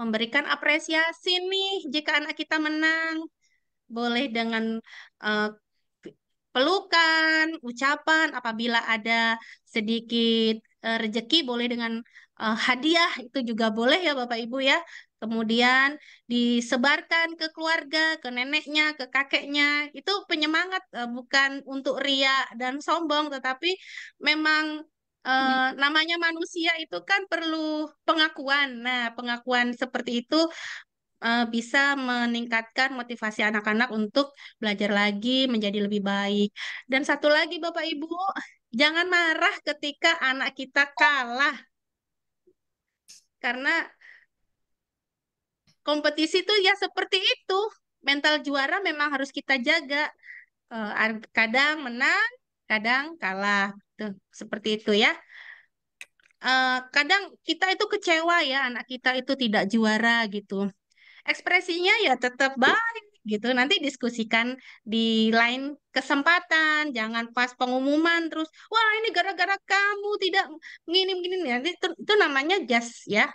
memberikan apresiasi nih jika anak kita menang. Boleh dengan eh, pelukan, ucapan, apabila ada sedikit rezeki boleh dengan hadiah itu juga boleh ya Bapak Ibu ya. Kemudian disebarkan ke keluarga, ke neneknya, ke kakeknya. Itu penyemangat bukan untuk ria dan sombong, tetapi memang namanya manusia itu kan perlu pengakuan. Nah, pengakuan seperti itu bisa meningkatkan motivasi anak-anak untuk belajar lagi menjadi lebih baik. Dan satu lagi Bapak Ibu, jangan marah ketika anak kita kalah karena kompetisi itu ya seperti itu. Mental juara memang harus kita jaga. Kadang menang, kadang kalah. Tuh, seperti itu ya. Kadang kita itu kecewa ya anak kita itu tidak juara gitu. Ekspresinya ya tetap baik gitu. Nanti diskusikan di lain kesempatan, jangan pas pengumuman terus, wah ini gara-gara kamu tidak gini-gini. Nanti itu namanya just ya.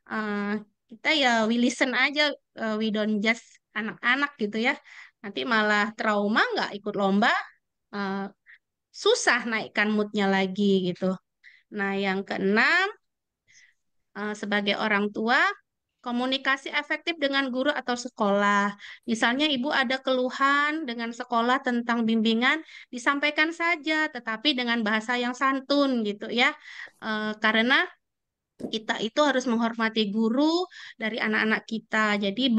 Eh, kita ya we listen aja, we don't just anak-anak gitu ya. Nanti malah trauma nggak ikut lomba, eh, susah naikkan moodnya lagi gitu. Nah, yang keenam, sebagai orang tua, komunikasi efektif dengan guru atau sekolah. Misalnya ibu ada keluhan dengan sekolah tentang bimbingan, disampaikan saja, tetapi dengan bahasa yang santun gitu ya. Karena kita itu harus menghormati guru dari anak-anak kita. Jadi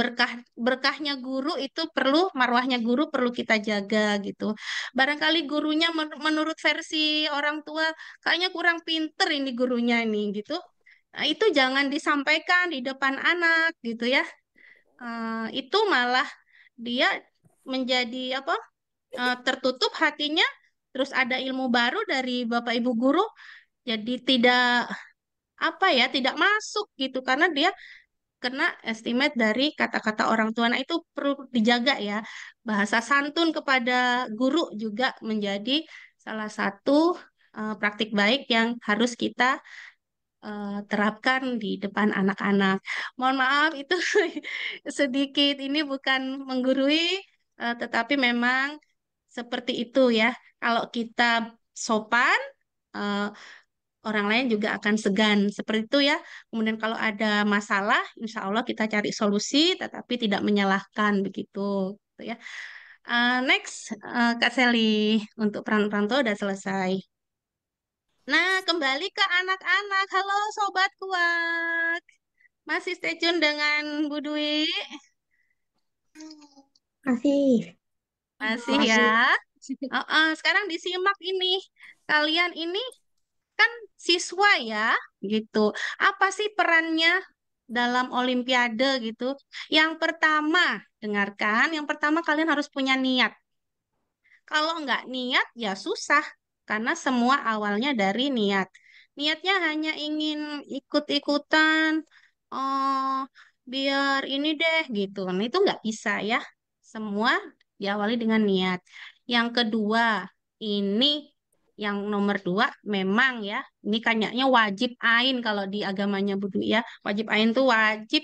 berkahnya guru itu perlu, marwahnya guru perlu kita jaga gitu. Barangkali gurunya menurut versi orang tua kayaknya kurang pinter ini gurunya ini gitu. Nah, itu jangan disampaikan di depan anak gitu ya. Itu malah dia menjadi apa? Tertutup hatinya, terus ada ilmu baru dari Bapak Ibu guru, jadi tidak apa ya, tidak masuk gitu karena dia kena estimate dari kata-kata orang tua. Nah, itu perlu dijaga ya. Bahasa santun kepada guru juga menjadi salah satu praktik baik yang harus kita terapkan di depan anak-anak. Mohon maaf, itu sedikit ini bukan menggurui, tetapi memang seperti itu ya. Kalau kita sopan, eh, orang lain juga akan segan. Seperti itu ya. Kemudian kalau ada masalah, insya Allah kita cari solusi, tetapi tidak menyalahkan begitu. Gitu ya. Next, Kak Seli, untuk peran-peran tua udah selesai. Nah, kembali ke anak-anak. Halo Sobat Kuak. Masih stay tune dengan Bu Dwi? Masih. Masih ya. Sekarang disimak ini. Kalian ini kan siswa ya, gitu. Apa sih perannya dalam Olimpiade gitu? Yang pertama, dengarkan. Yang pertama kalian harus punya niat. Kalau nggak niat, ya susah. Karena semua awalnya dari niat. Niatnya hanya ingin ikut-ikutan, oh, biar ini deh gitu. Nah, itu nggak bisa ya. Semua diawali dengan niat. Yang kedua, ini yang nomor dua memang ya, ini kayaknya wajib ain kalau di agamanya Budu ya. Wajib ain tuh wajib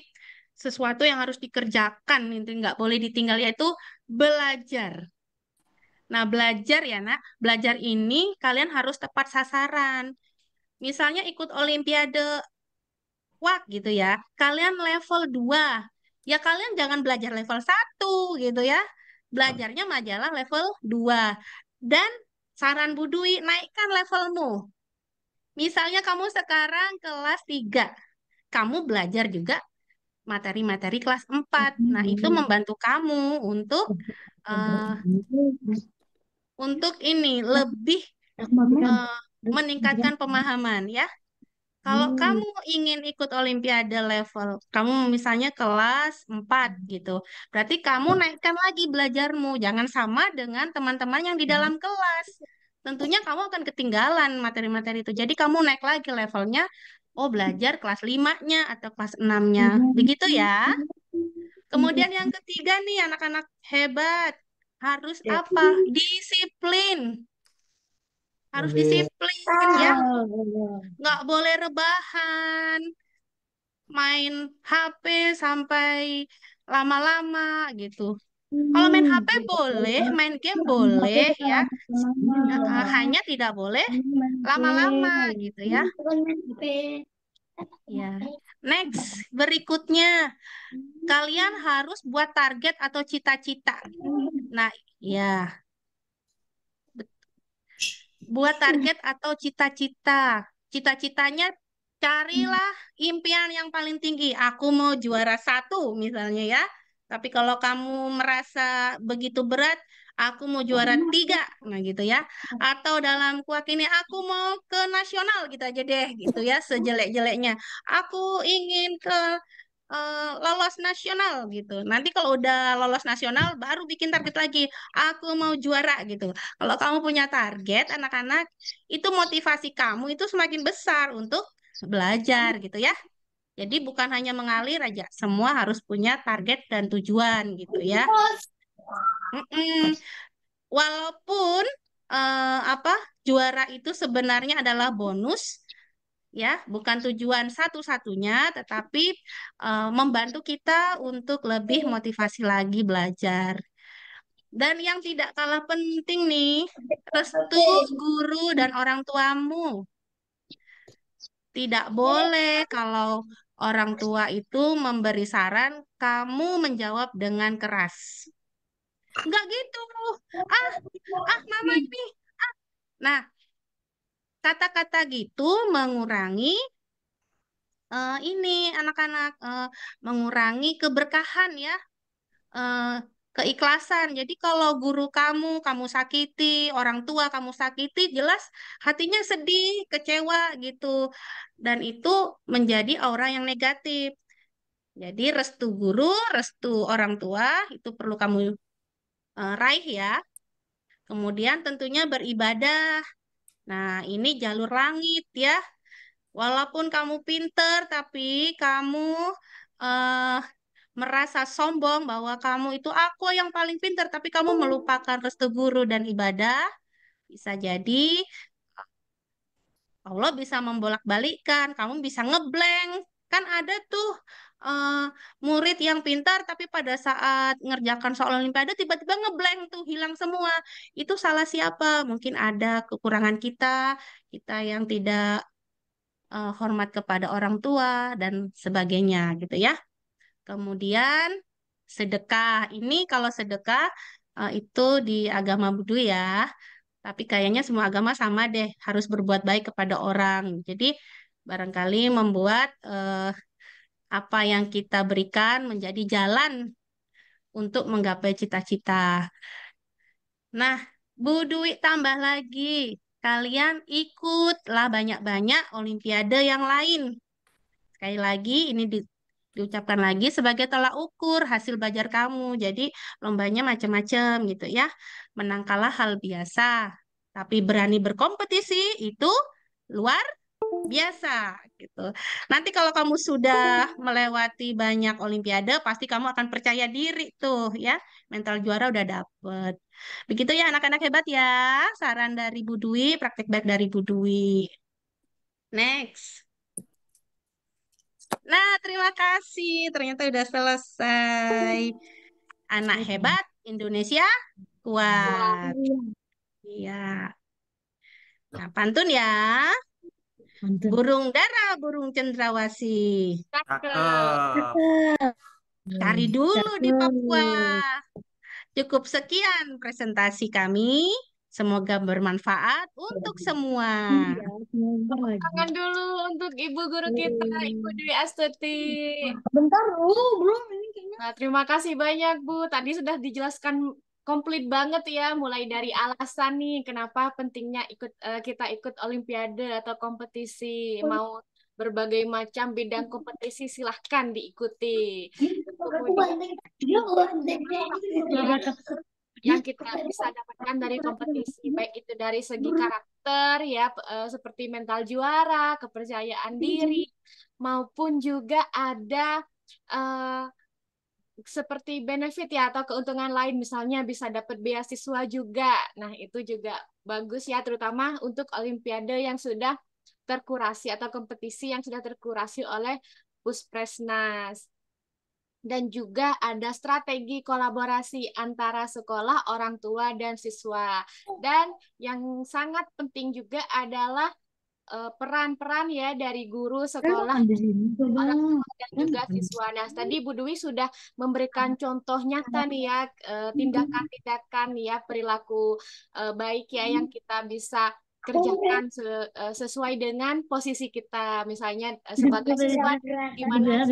sesuatu yang harus dikerjakan, itu nggak boleh ditinggal yaitu belajar. Nah, belajar ya, Nak. Belajar ini kalian harus tepat sasaran. Misalnya ikut olimpiade wah gitu ya. Kalian level 2. Ya kalian jangan belajar level 1 gitu ya. Belajarnya majalah level 2. Dan saran Bu Dwi, naikkan levelmu. Misalnya kamu sekarang kelas 3. Kamu belajar juga materi-materi kelas 4. Nah, itu membantu kamu eh, untuk ini lebih eh, meningkatkan pemahaman ya. Kalau kamu ingin ikut Olimpiade level, kamu misalnya kelas 4 gitu. Berarti kamu naikkan lagi belajarmu. Jangan sama dengan teman-teman yang di dalam kelas. Tentunya kamu akan ketinggalan materi-materi itu. Jadi kamu naik lagi levelnya. Oh, belajar kelas 5-nya atau kelas 6-nya. Begitu ya. Kemudian yang ketiga nih, anak-anak hebat. Harus Ya. apa? Disiplin. Harus disiplin ya. Nggak boleh rebahan, main HP sampai lama-lama gitu. Kalau main HP boleh, main game boleh ya. Hanya tidak boleh lama-lama gitu ya. Ya. Next, berikutnya kalian harus buat target atau cita-cita. Nah, ya, buat target atau cita-cita. Cita-citanya carilah impian yang paling tinggi. Aku mau juara 1 misalnya ya. Tapi kalau kamu merasa begitu berat, aku mau juara 3. Nah gitu ya. Atau dalam kuak ini, aku mau ke nasional gitu aja deh gitu ya. Sejelek-jeleknya. Aku ingin ke lolos nasional gitu. Nanti kalau udah lolos nasional, baru bikin target lagi. Aku mau juara gitu. Kalau kamu punya target, anak-anak, itu motivasi kamu itu semakin besar untuk belajar gitu ya. Jadi bukan hanya mengalir aja, semua harus punya target dan tujuan gitu ya. Mm-mm. Walaupun apa juara itu sebenarnya adalah bonus, ya, bukan tujuan satu-satunya, tetapi membantu kita untuk lebih motivasi lagi belajar. Dan yang tidak kalah penting nih, restu guru dan orang tuamu. Tidak boleh kalau orang tua itu memberi saran, kamu menjawab dengan keras. Enggak gitu. Ah, mama ini. Nah, kata-kata gitu mengurangi ini anak-anak mengurangi keberkahan ya, eh, keikhlasan. Jadi kalau guru kamu sakiti, orang tua kamu sakiti, jelas hatinya sedih, kecewa gitu. Dan itu menjadi aura yang negatif. Jadi restu guru, restu orang tua itu perlu kamu raih ya. Kemudian tentunya beribadah. Nah, ini jalur langit ya. Walaupun kamu pinter, tapi kamu eh, merasa sombong bahwa kamu itu aku yang paling pinter, tapi kamu melupakan restu guru dan ibadah, bisa jadi Allah bisa membolak-balikkan, kamu bisa ngeblank. Kan ada tuh eh, murid yang pintar, tapi pada saat ngerjakan soal olimpiade tiba-tiba ngeblank tuh, hilang semua. Itu salah siapa? Mungkin ada kekurangan kita yang tidak hormat kepada orang tua dan sebagainya gitu ya. Kemudian sedekah. Ini kalau sedekah itu di agama Buddha ya. Tapi kayaknya semua agama sama deh, harus berbuat baik kepada orang. Jadi barangkali membuat apa yang kita berikan menjadi jalan untuk menggapai cita-cita. Nah, Bu Dwi tambah lagi. Kalian ikutlah banyak-banyak olimpiade yang lain. Sekali lagi, ini diucapkan lagi sebagai tolak ukur hasil belajar kamu. Jadi lombanya macam-macam gitu ya. Menang kalah hal biasa. Tapi berani berkompetisi itu luar biasa gitu. Nanti kalau kamu sudah melewati banyak olimpiade, pasti kamu akan percaya diri tuh ya. Mental juara udah dapet. Begitu ya anak-anak hebat ya. Saran dari Bu Dwi, praktek baik dari Bu Dwi. Next. Nah, terima kasih. Ternyata udah selesai. Anak hebat, Indonesia kuat. Iya. Nah, pantun ya. Mantap. Burung dara, burung cendrawasih. Cakep. Cari dulu di Papua. Cakep. Cukup sekian presentasi kami. Semoga bermanfaat untuk semua. Iya, semoga lagi. Tangan dulu untuk Ibu Guru kita, Ibu Dwi Astuti. Bentar lu, belum ini kayaknya. Nah, terima kasih banyak, Bu. Tadi sudah dijelaskan komplit banget ya, mulai dari alasan nih kenapa pentingnya kita ikut olimpiade atau kompetisi. Mau berbagai macam bidang kompetisi silahkan diikuti. Kemudian yang kita bisa dapatkan dari kompetisi, baik itu dari segi karakter ya, seperti mental juara, kepercayaan diri, maupun juga ada eh, seperti benefit ya atau keuntungan lain, misalnya bisa dapat beasiswa juga. Nah, itu juga bagus ya, terutama untuk olimpiade yang sudah terkurasi atau kompetisi yang sudah terkurasi oleh Puspresnas. Dan juga ada strategi kolaborasi antara sekolah, orang tua, dan siswa. Dan yang sangat penting juga adalah peran-peran ya dari guru, sekolah, Di sini coba. orang tua, dan juga siswa. Nah, tadi Bu Dwi sudah memberikan contoh nyata nih ya, tindakan-tindakan ya, perilaku baik ya yang kita bisa kerjakan sesuai dengan posisi kita. Misalnya sebagai siswa di mana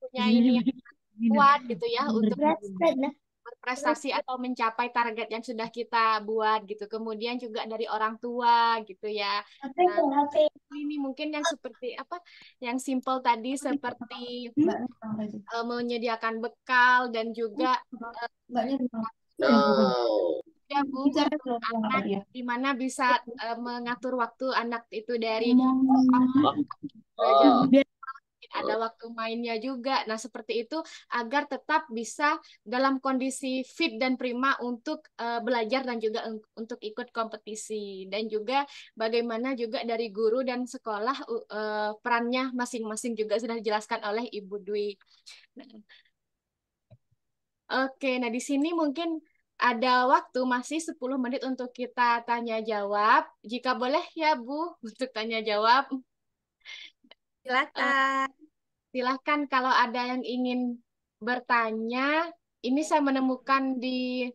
punya ini yang kuat gitu ya untuk berprestasi atau mencapai target yang sudah kita buat gitu. Kemudian juga dari orang tua gitu ya. Nah, ini mungkin yang seperti apa? Yang simple tadi seperti menyediakan bekal dan juga ya Bu, anak di mana bisa mengatur waktu anak itu dari belajar, ada waktu mainnya juga. Nah, seperti itu agar tetap bisa dalam kondisi fit dan prima untuk belajar dan juga untuk ikut kompetisi. Dan juga bagaimana juga dari guru dan sekolah perannya masing-masing juga sudah dijelaskan oleh Ibu Dwi. Nah, oke, nah di sini mungkin ada waktu masih 10 menit untuk kita tanya jawab. Jika boleh ya Bu untuk tanya jawab. Silakan. Silahkan kalau ada yang ingin bertanya. Ini saya menemukan di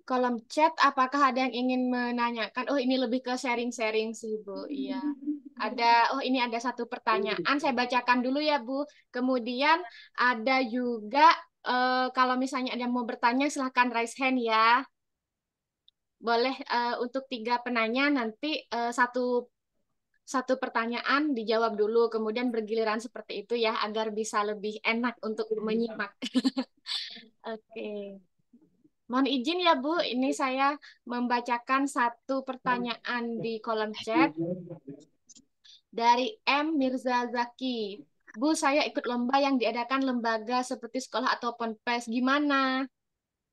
kolom chat. Apakah ada yang ingin menanyakan? Oh, ini lebih ke sharing-sharing sih, Bu. Iya. Ini ada satu pertanyaan. Saya bacakan dulu ya, Bu. Kemudian ada juga kalau misalnya ada yang mau bertanya, silahkan raise hand ya. Boleh untuk 3 penanya nanti satu pertanyaan dijawab dulu, kemudian bergiliran seperti itu ya, agar bisa lebih enak untuk menyimak. Oke. Mohon izin ya Bu, ini saya membacakan satu pertanyaan di kolom chat dari M. Mirza Zaki. Bu, saya ikut lomba yang diadakan lembaga seperti sekolah atau ponpes. Gimana?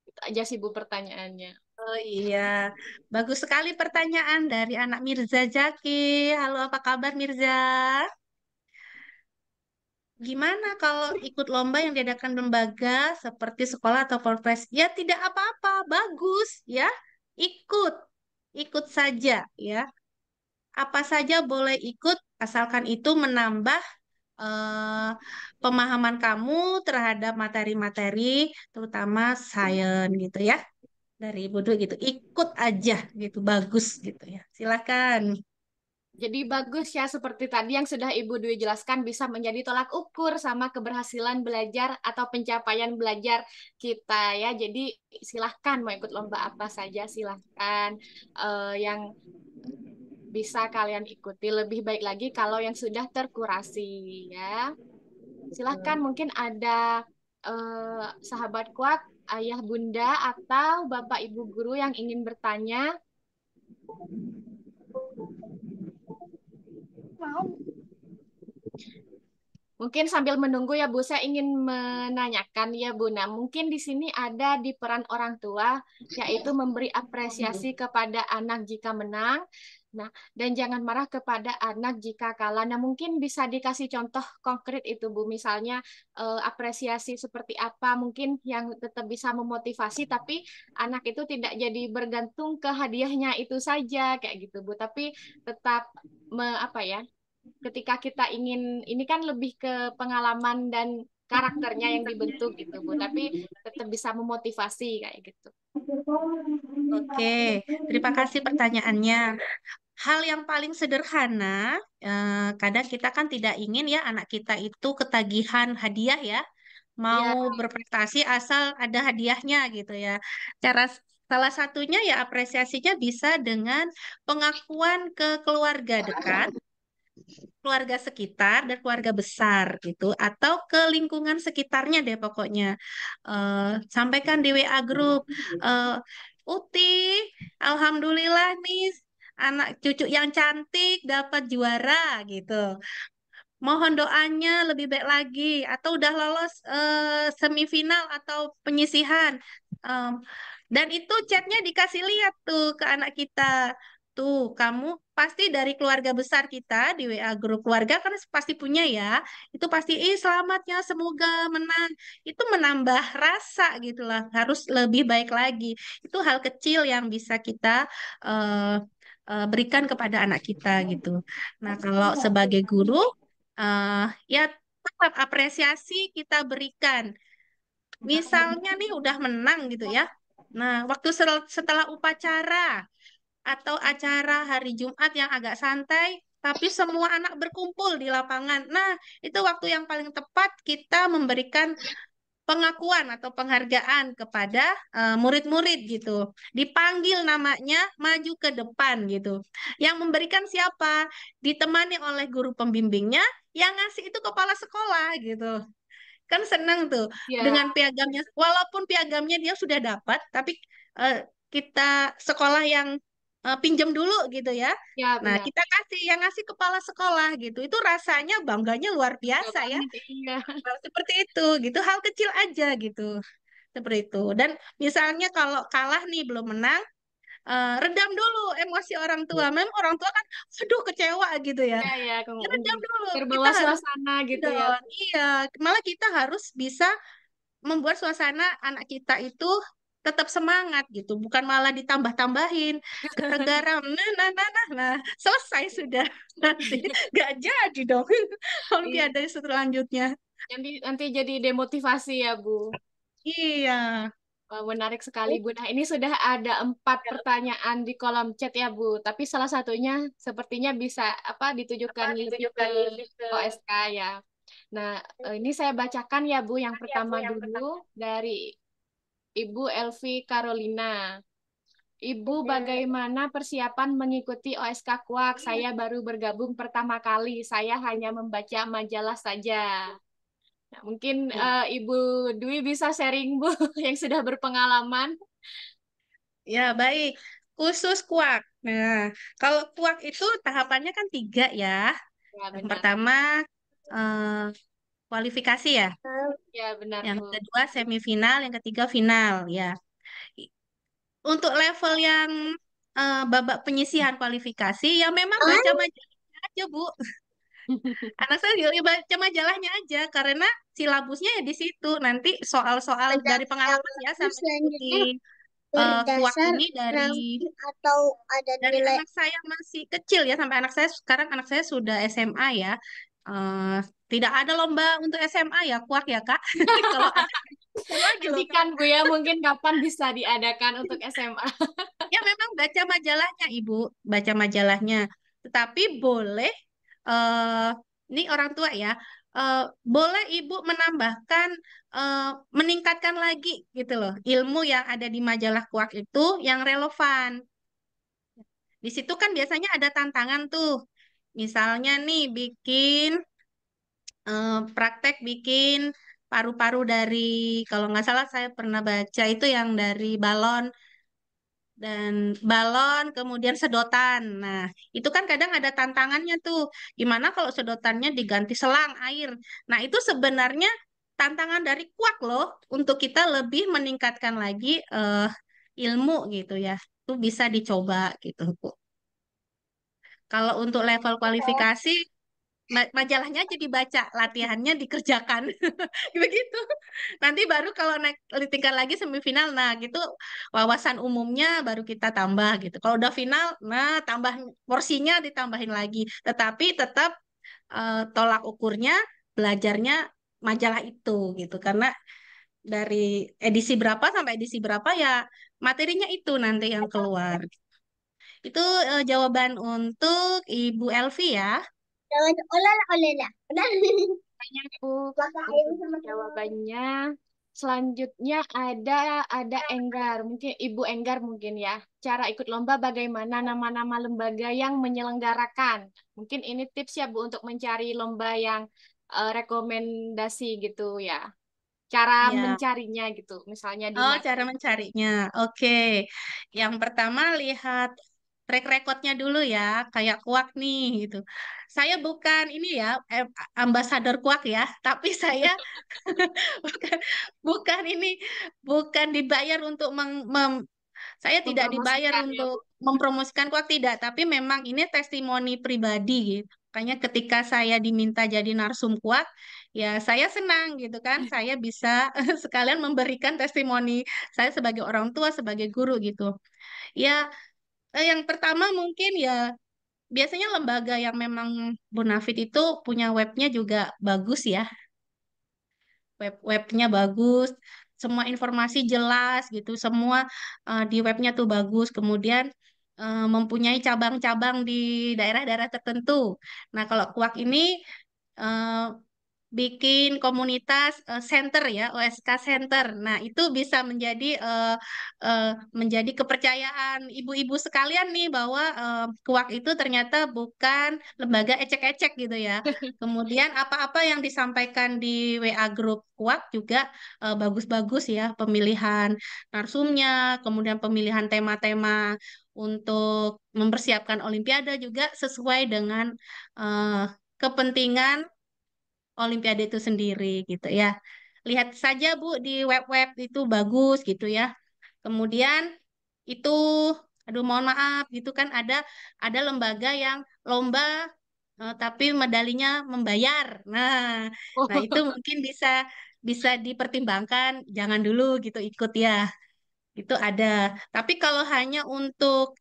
Itu aja sih Bu pertanyaannya. Oh iya, bagus sekali pertanyaan dari anak Mirza Jaki. Halo, apa kabar Mirza? Gimana kalau ikut lomba yang diadakan lembaga seperti sekolah atau polres? Ya tidak apa-apa, bagus ya. Ikut, ikut saja ya. Apa saja boleh ikut asalkan itu menambah eh, pemahaman kamu terhadap materi-materi, terutama sains gitu ya. Dari Ibu Dwi gitu, ikut aja gitu, bagus gitu ya. Silakan. Jadi bagus ya, seperti tadi yang sudah Ibu Dwi jelaskan, bisa menjadi tolak ukur sama keberhasilan belajar atau pencapaian belajar kita ya. Jadi silahkan mau ikut lomba apa saja, silahkan yang bisa kalian ikuti. Lebih baik lagi kalau yang sudah terkurasi ya. Silahkan, mungkin ada sahabat kuat, ayah bunda atau bapak ibu guru yang ingin bertanya. Mungkin sambil menunggu ya Bu, saya ingin menanyakan ya Bu. Nah, mungkin di sini ada di peran orang tua, yaitu memberi apresiasi kepada anak jika menang, Nah, dan jangan marah kepada anak jika kalah. Nah, mungkin bisa dikasih contoh konkret itu, Bu. Misalnya apresiasi seperti apa mungkin yang tetap bisa memotivasi, tapi anak itu tidak jadi bergantung ke hadiahnya itu saja, kayak gitu, Bu. Tapi tetap apa ya? Ketika kita ingin, ini kan lebih ke pengalaman dan karakternya yang dibentuk gitu, Bu. Tapi tetap bisa memotivasi kayak gitu. Oke, terima kasih pertanyaannya. Hal yang paling sederhana, kadang kita kan tidak ingin ya anak kita itu ketagihan hadiah ya, mau Ya, berprestasi asal ada hadiahnya gitu ya. Cara salah satunya ya apresiasinya bisa dengan pengakuan ke keluarga dekat, keluarga sekitar dan keluarga besar gitu, atau ke lingkungan sekitarnya deh pokoknya. Sampaikan di WA grup, eh, Uti, alhamdulillah nih anak cucu yang cantik dapat juara gitu. Mohon doanya lebih baik lagi atau udah lolos semifinal atau penyisihan. Em, dan itu chatnya dikasih lihat tuh ke anak kita. Tuh, kamu pasti dari keluarga besar kita di WA grup keluarga kan pasti punya ya. Itu pasti, selamatnya semoga menang. Itu menambah rasa gitu lah. Harus lebih baik lagi. Itu hal kecil yang bisa kita eh, berikan kepada anak kita gitu. Nah, kalau sebagai guru, ya tetap apresiasi kita berikan. Misalnya nih udah menang gitu ya. Nah, waktu setelah upacara atau acara hari Jumat yang agak santai, tapi semua anak berkumpul di lapangan. Nah, itu waktu yang paling tepat kita memberikan pengakuan atau penghargaan kepada murid-murid gitu. Dipanggil namanya maju ke depan gitu. Yang memberikan siapa? Ditemani oleh guru pembimbingnya yang ngasih itu kepala sekolah gitu. Kan senang tuh ya, dengan piagamnya. Walaupun piagamnya dia sudah dapat, tapi kita sekolah yang pinjam dulu gitu ya. ya Nah, benar. kita kasih yang ngasih kepala sekolah gitu. Itu rasanya bangganya luar Enggak biasa ya. banget, iya. Hal seperti itu gitu, hal kecil aja gitu. Seperti itu. Dan misalnya kalau kalah nih belum menang, redam dulu emosi orang tua. Memang orang tua kan aduh kecewa gitu ya. Ya, ya, Ya, redam dulu. Kita terbawa harus suasana gitu ya. down. Iya, malah kita harus bisa membuat suasana anak kita itu tetap semangat gitu, bukan malah ditambah-tambahin gara-gara nah selesai sudah nanti nggak jadi dong Iya, Olimpiade selanjutnya. nanti jadi demotivasi ya, Bu. Iya. Wah, menarik sekali, Bu. Nah, ini sudah ada 4 pertanyaan di kolom chat ya, Bu. Tapi salah satunya sepertinya bisa apa ditujukan lebih ke OSK ya. Nah, ini saya bacakan ya, Bu. Yang pertama dulu dari Ibu Elvi Carolina. Ibu, bagaimana persiapan mengikuti OSK Kuak? Saya baru bergabung pertama kali. Saya hanya membaca majalah saja. Nah, mungkin Ibu Dwi bisa sharing, Bu, yang sudah berpengalaman. Ya, baik. Khusus kuak. Nah, kalau kuak itu tahapannya kan 3 ya. Ya, Yang benar. pertama eh, kualifikasi ya. Ya, benar, Yang Bu. kedua semifinal, yang ketiga final ya. Untuk level yang babak penyisihan kualifikasi, ya memang baca majalahnya aja, Bu. Anak saya juga baca majalahnya aja, karena silabusnya ya di situ. Nanti soal-soal dari pengalaman ya, Pendaftaran sama ikuti selanjutnya kuak berdasar ini ranking atau ada dari nilai. anak saya masih kecil ya, sampai anak saya sekarang anak saya sudah SMA ya. Eh, Tidak ada lomba untuk SMA ya, kuak ya Kak. Kalau ada lagi loh Kak. Nantikan, Bu, ya. Mungkin kapan bisa diadakan untuk SMA. Ya memang baca majalahnya Ibu, baca majalahnya. Tetapi boleh eh ini orang tua ya, boleh Ibu menambahkan meningkatkan lagi gitu loh ilmu yang ada di majalah Kuak itu yang relevan. Di situ kan biasanya ada tantangan tuh. Misalnya nih bikin praktek bikin paru-paru dari, kalau nggak salah saya pernah baca itu yang dari balon kemudian sedotan. Nah, itu kan kadang ada tantangannya tuh. Gimana kalau sedotannya diganti selang air? Nah, itu sebenarnya tantangan dari kuak loh untuk kita lebih meningkatkan lagi ilmu gitu ya. Itu bisa dicoba gitu, Bu. Kalau untuk level kualifikasi, majalahnya aja dibaca, latihannya dikerjakan. Begitu. Nanti baru kalau naik tingkat lagi semifinal, nah gitu wawasan umumnya baru kita tambah gitu. Kalau udah final, nah tambah porsinya ditambahin lagi. Tetapi tetap tolak ukurnya belajarnya majalah itu gitu. Karena dari edisi berapa sampai edisi berapa ya materinya itu nanti yang keluar. Itu jawaban untuk Ibu Elvi ya. Jangan olala olala. Udah. Tanya Bu, Pakai air untuk sama jawabannya selanjutnya ada Enggar, mungkin Ibu Enggar mungkin ya. Cara ikut lomba bagaimana nama-nama lembaga yang menyelenggarakan. Mungkin ini tips ya Bu untuk mencari lomba yang rekomendasi gitu ya. Cara Ya. mencarinya gitu, misalnya di Oh, mana. cara mencarinya. Oke. Yang pertama lihat track recordnya dulu ya, kayak Kuak nih gitu. Saya bukan ini ya, ambasador Kuak ya, tapi saya bukan bukan ini, bukan dibayar untuk saya tidak dibayar Mempromosikan ya Bu. untuk mempromosikan Kuak tidak, tapi memang ini testimoni pribadi gitu. Makanya ketika saya diminta jadi narsum Kuak, ya saya senang gitu kan, saya bisa sekalian memberikan testimoni saya sebagai orang tua, sebagai guru gitu. Ya, yang pertama mungkin ya biasanya lembaga yang memang bonafit itu punya webnya juga bagus ya, webnya bagus, semua informasi jelas gitu, semua di webnya tuh bagus. Kemudian mempunyai cabang-cabang di daerah-daerah tertentu. Nah, kalau Kuak ini eh, bikin komunitas center ya, OSK Center. Nah, itu bisa menjadi kepercayaan ibu-ibu sekalian nih bahwa KUAK itu ternyata bukan lembaga ecek-ecek gitu ya. Kemudian apa-apa yang disampaikan di WA grup KUAK juga bagus-bagus ya, pemilihan narsumnya, kemudian pemilihan tema-tema untuk mempersiapkan Olimpiade juga sesuai dengan eh, kepentingan Olimpiade itu sendiri gitu ya. Lihat saja Bu di web-web itu bagus gitu ya. Kemudian itu aduh mohon maaf gitu kan ada lembaga yang lomba tapi medalinya membayar. Nah itu mungkin bisa bisa dipertimbangkan jangan dulu gitu ikut ya. Itu ada. Tapi kalau hanya untuk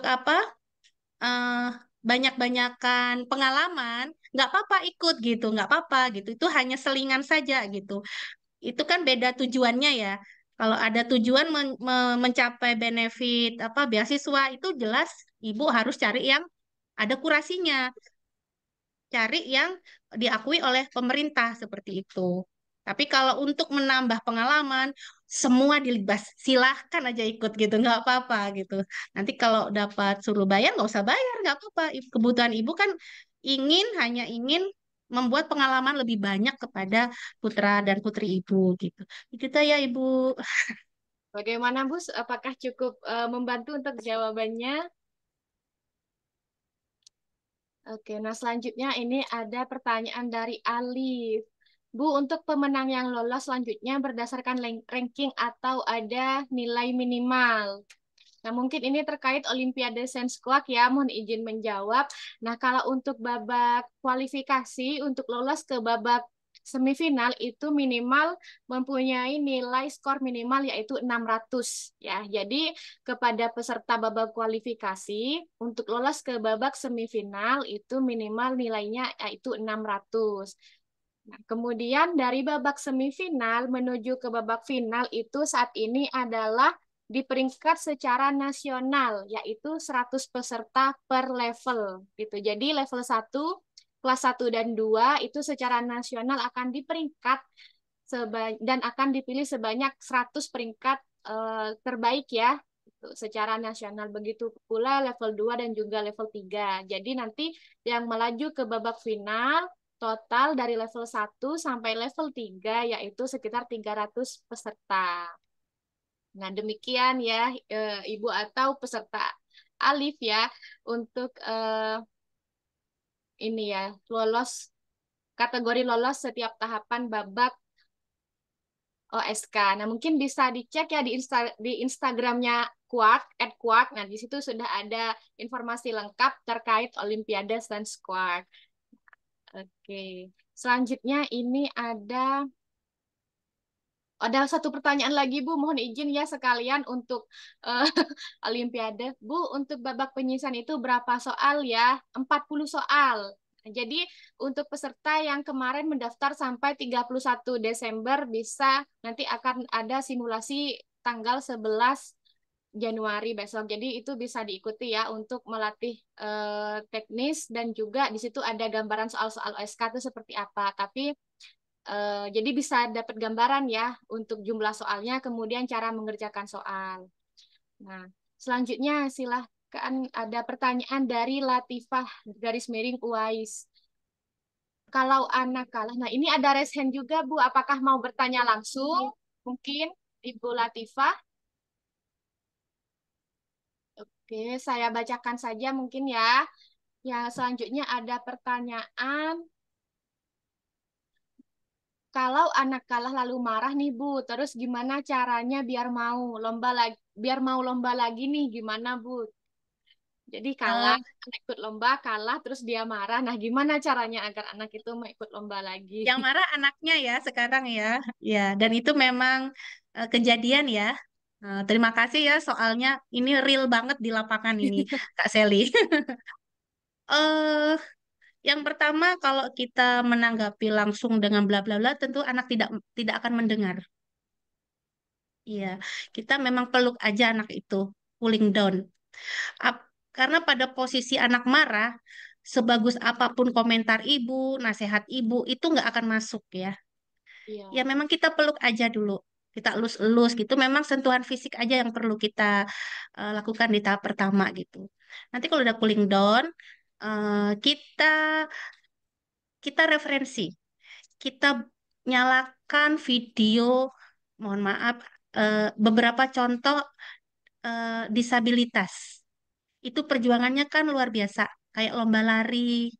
apa? eh, banyak-banyakan pengalaman, nggak apa-apa ikut gitu, nggak apa-apa gitu. Itu hanya selingan saja gitu. Itu kan beda tujuannya ya. Kalau ada tujuan mencapai benefit apa beasiswa itu jelas ibu harus cari yang ada kurasinya, cari yang diakui oleh pemerintah seperti itu. Tapi kalau untuk menambah pengalaman, semua dilibas, silahkan aja ikut gitu, nggak apa-apa gitu. Nanti kalau dapat suruh bayar, nggak usah bayar, nggak apa-apa. Kebutuhan ibu kan hanya ingin membuat pengalaman lebih banyak kepada putra dan putri ibu gitu. Gitu ya ibu. Bagaimana Bu? Apakah cukup membantu untuk jawabannya? Oke, nah selanjutnya ini ada pertanyaan dari Alif. Bu, untuk pemenang yang lolos selanjutnya berdasarkan ranking atau ada nilai minimal? Nah, mungkin ini terkait Olimpiade Sains Kuak ya, mohon izin menjawab. Nah, kalau untuk babak kualifikasi, untuk lolos ke babak semifinal itu minimal mempunyai nilai skor minimal yaitu 600 ya. Jadi, kepada peserta babak kualifikasi, untuk lolos ke babak semifinal itu minimal nilainya yaitu 600. Nah, kemudian dari babak semifinal menuju ke babak final itu saat ini adalah di peringkat secara nasional, yaitu 100 peserta per level. Gitu. Jadi level 1, kelas 1 dan 2 itu secara nasional akan diperingkat dan akan dipilih sebanyak 100 peringkat terbaik ya secara nasional. Begitu pula level 2 dan juga level 3. Jadi nanti yang melaju ke babak final total dari level 1 sampai level 3 yaitu sekitar 300 peserta. Nah, demikian ya Ibu atau peserta Alif ya untuk ini ya lolos kategori lolos setiap tahapan babak OSK. Nah, mungkin bisa dicek ya di Instagramnya Quark, at Quark. Nah, di situ sudah ada informasi lengkap terkait Olimpiade Sains Quark. Oke. Selanjutnya ini ada satu pertanyaan lagi, Bu. Mohon izin ya sekalian untuk eh, Olimpiade. Bu, untuk babak penyisihan itu berapa soal ya? 40 soal. Jadi untuk peserta yang kemarin mendaftar sampai 31 Desember bisa nanti akan ada simulasi tanggal 11 Januari besok. Jadi itu bisa diikuti ya untuk melatih teknis dan juga di situ ada gambaran soal-soal OSK itu seperti apa. Tapi jadi bisa dapat gambaran ya untuk jumlah soalnya, kemudian cara mengerjakan soal. Nah, selanjutnya silahkan ada pertanyaan dari Latifah garis miring Uwais. Kalau anak kalah, nah ini ada raise hand juga Bu, apakah mau bertanya langsung? Mungkin Ibu Latifah. Oke, saya bacakan saja mungkin ya. Yang selanjutnya ada pertanyaan. Kalau anak kalah lalu marah nih Bu, terus gimana caranya biar mau lomba lagi nih gimana Bu? Jadi kalah, Eh, anak ikut lomba, kalah terus dia marah. Nah, gimana caranya agar anak itu mau ikut lomba lagi? yang marah anaknya ya sekarang ya. Ya, dan itu memang kejadian ya. Terima kasih ya soalnya ini real banget di lapangan ini, Kak Seli. eh yang pertama kalau kita menanggapi langsung dengan bla bla bla, tentu anak tidak tidak akan mendengar. Iya, kita memang peluk aja anak itu, cooling down. Ap- karena pada posisi anak marah, sebagus apapun komentar ibu, nasihat ibu, itu nggak akan masuk ya. Ya Iya, memang kita peluk aja dulu. Kita elus-elus gitu. Memang sentuhan fisik aja yang perlu kita lakukan di tahap pertama gitu. Nanti kalau udah cooling down, kita kita referensi. Kita nyalakan video, mohon maaf, beberapa contoh disabilitas. Itu perjuangannya kan luar biasa, kayak lomba lari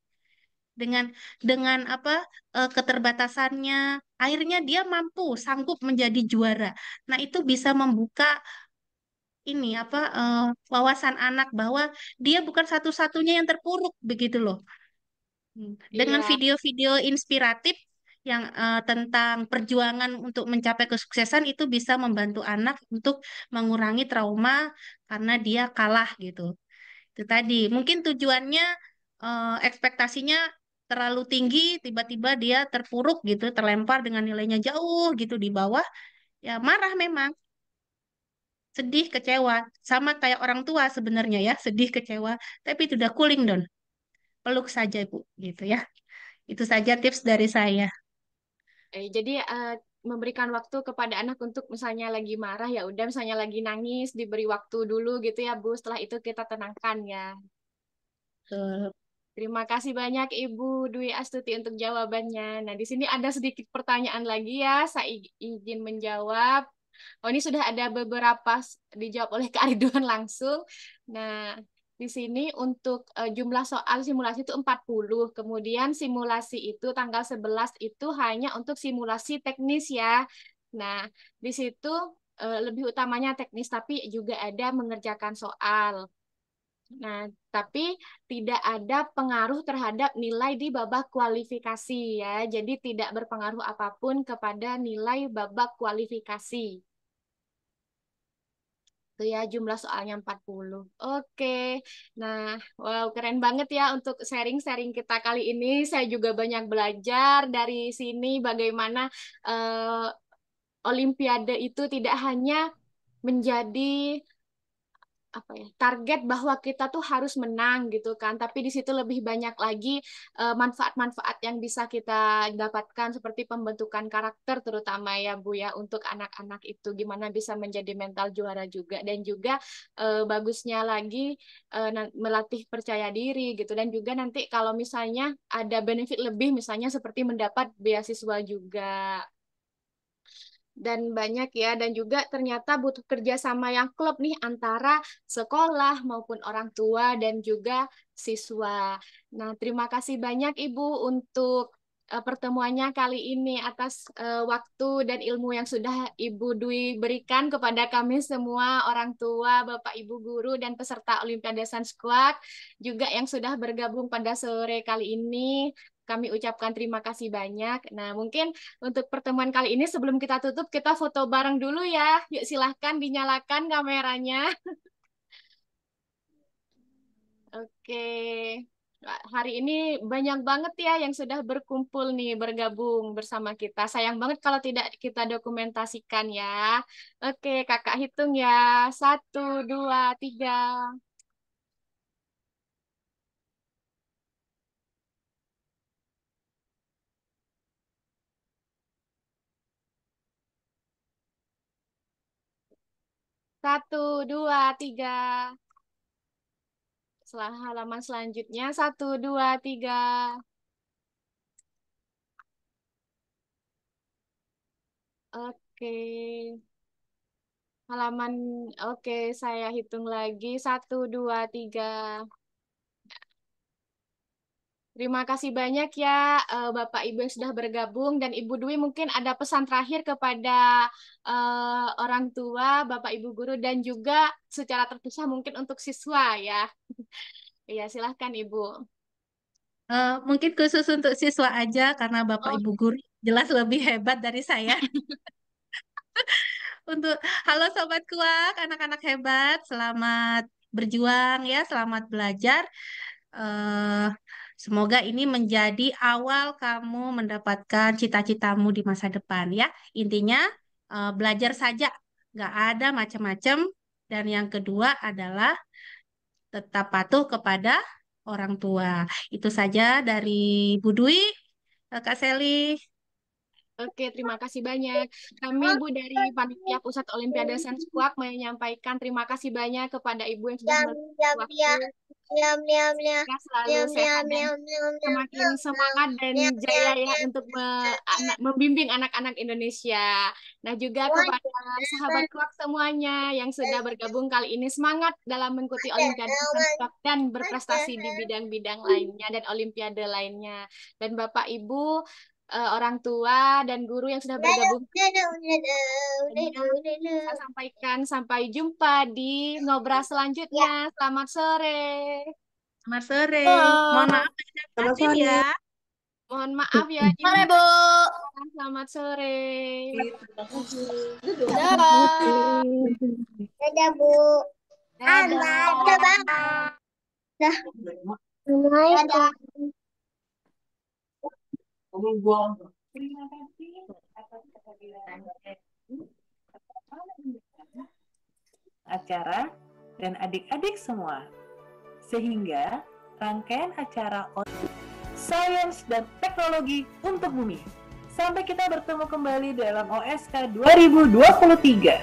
dengan apa keterbatasannya, akhirnya dia mampu sanggup menjadi juara. Nah, itu bisa membuka ini apa wawasan anak bahwa dia bukan satu-satunya yang terpuruk begitu loh. Dengan iya, video-video inspiratif yang tentang perjuangan untuk mencapai kesuksesan itu bisa membantu anak untuk mengurangi trauma karena dia kalah gitu. Itu tadi, mungkin tujuannya ekspektasinya terlalu tinggi, tiba-tiba dia terpuruk gitu, terlempar dengan nilainya jauh gitu di bawah, ya marah memang, sedih, kecewa, sama kayak orang tua sebenarnya ya, sedih, kecewa, tapi itu udah cooling down, peluk saja Ibu, gitu ya. Itu saja tips dari saya. jadi memberikan waktu kepada anak untuk misalnya lagi marah ya udah misalnya lagi nangis diberi waktu dulu gitu ya Bu. Setelah itu kita tenangkan ya. Betul. Terima kasih banyak Ibu Dwi Astuti untuk jawabannya. Nah, di sini ada sedikit pertanyaan lagi ya. Saya izin menjawab. Oh, ini sudah ada beberapa dijawab oleh Kak Ridwan langsung. Nah, di sini untuk jumlah soal simulasi itu 40. Kemudian simulasi itu tanggal 11 itu hanya untuk simulasi teknis ya. Nah, di situ lebih utamanya teknis, tapi juga ada mengerjakan soal. Nah, tapi tidak ada pengaruh terhadap nilai di babak kualifikasi ya. Jadi tidak berpengaruh apapun kepada nilai babak kualifikasi. Itu ya jumlah soalnya 40. Oke. Nah, wow keren banget ya untuk sharing-sharing kita kali ini. Saya juga banyak belajar dari sini bagaimana eh, Olimpiade itu tidak hanya menjadi apa ya target bahwa kita tuh harus menang gitu kan tapi di situ lebih banyak lagi manfaat-manfaat yang bisa kita dapatkan seperti pembentukan karakter terutama ya Bu ya untuk anak-anak itu gimana bisa menjadi mental juara juga dan juga bagusnya lagi melatih percaya diri gitu dan juga nanti kalau misalnya ada benefit lebih misalnya seperti mendapat beasiswa juga dan banyak ya dan juga ternyata butuh kerjasama yang klop nih antara sekolah maupun orang tua dan juga siswa. Nah, terima kasih banyak Ibu untuk pertemuannya kali ini, atas waktu dan ilmu yang sudah Ibu Dwi berikan kepada kami semua, orang tua, Bapak Ibu guru, dan peserta Olimpiade Sanskuak, juga yang sudah bergabung pada sore kali ini. Kami ucapkan terima kasih banyak. Nah, mungkin untuk pertemuan kali ini sebelum kita tutup, kita foto bareng dulu ya. Yuk silahkan dinyalakan kameranya. Oke. Hari ini banyak banget ya yang sudah berkumpul nih, bergabung bersama kita. Sayang banget kalau tidak kita dokumentasikan ya. Oke, kakak hitung ya. 1, 2, 3. Satu, dua, tiga. Setelah halaman selanjutnya, 1, 2, 3. Oke. Halaman, oke, saya hitung lagi. 1, 2, 3. Terima kasih banyak ya Bapak Ibu yang sudah bergabung, dan Ibu Dwi mungkin ada pesan terakhir kepada orang tua, Bapak Ibu guru, dan juga secara terpisah mungkin untuk siswa ya. Iya, silahkan Ibu. Mungkin khusus untuk siswa aja karena Bapak Oh, Ibu guru jelas lebih hebat dari saya. Untuk halo Sobat Kuak, anak-anak hebat, selamat berjuang ya, selamat belajar. Eh, Semoga ini menjadi awal kamu mendapatkan cita-citamu di masa depan ya. Intinya belajar saja, nggak ada macam-macam. Dan yang kedua adalah tetap patuh kepada orang tua. Itu saja dari Bu Dwi, Kak Seli. oke, terima kasih banyak. Kami Ibu dari Panitia Pusat Olimpiade Sanskuak menyampaikan terima kasih banyak kepada Ibu yang sudah Yum, meluangkan yum, waktu. yum, yum, yum, Semoga selalu yum, sehat yum, dan yum, yum, yum, semakin semangat dan yum, jaya yum, ya yum, untuk membimbing anak-anak Indonesia. Nah, juga kepada sahabat kuak semuanya yang sudah bergabung kali ini, semangat dalam mengikuti Olimpiade Sanskuak dan berprestasi di bidang-bidang lainnya dan Olimpiade lainnya. Dan Bapak Ibu, orang tua dan guru yang sudah bergabung, saya sampaikan sampai jumpa di ngobrol selanjutnya. Selamat sore. Selamat sore. Mohon Halo. maaf batin ya. Mohon maaf ya, Sore, Ibu. Bu. Selamat sore. Terima kasih. Dadah. Dadah, Bu. Dadah. Dadah. Dah. Dadah. Terima kasih atas kehadiran acara dan adik-adik semua. Sehingga rangkaian acara Sains dan Teknologi untuk Bumi. Sampai kita bertemu kembali dalam OSK 2023.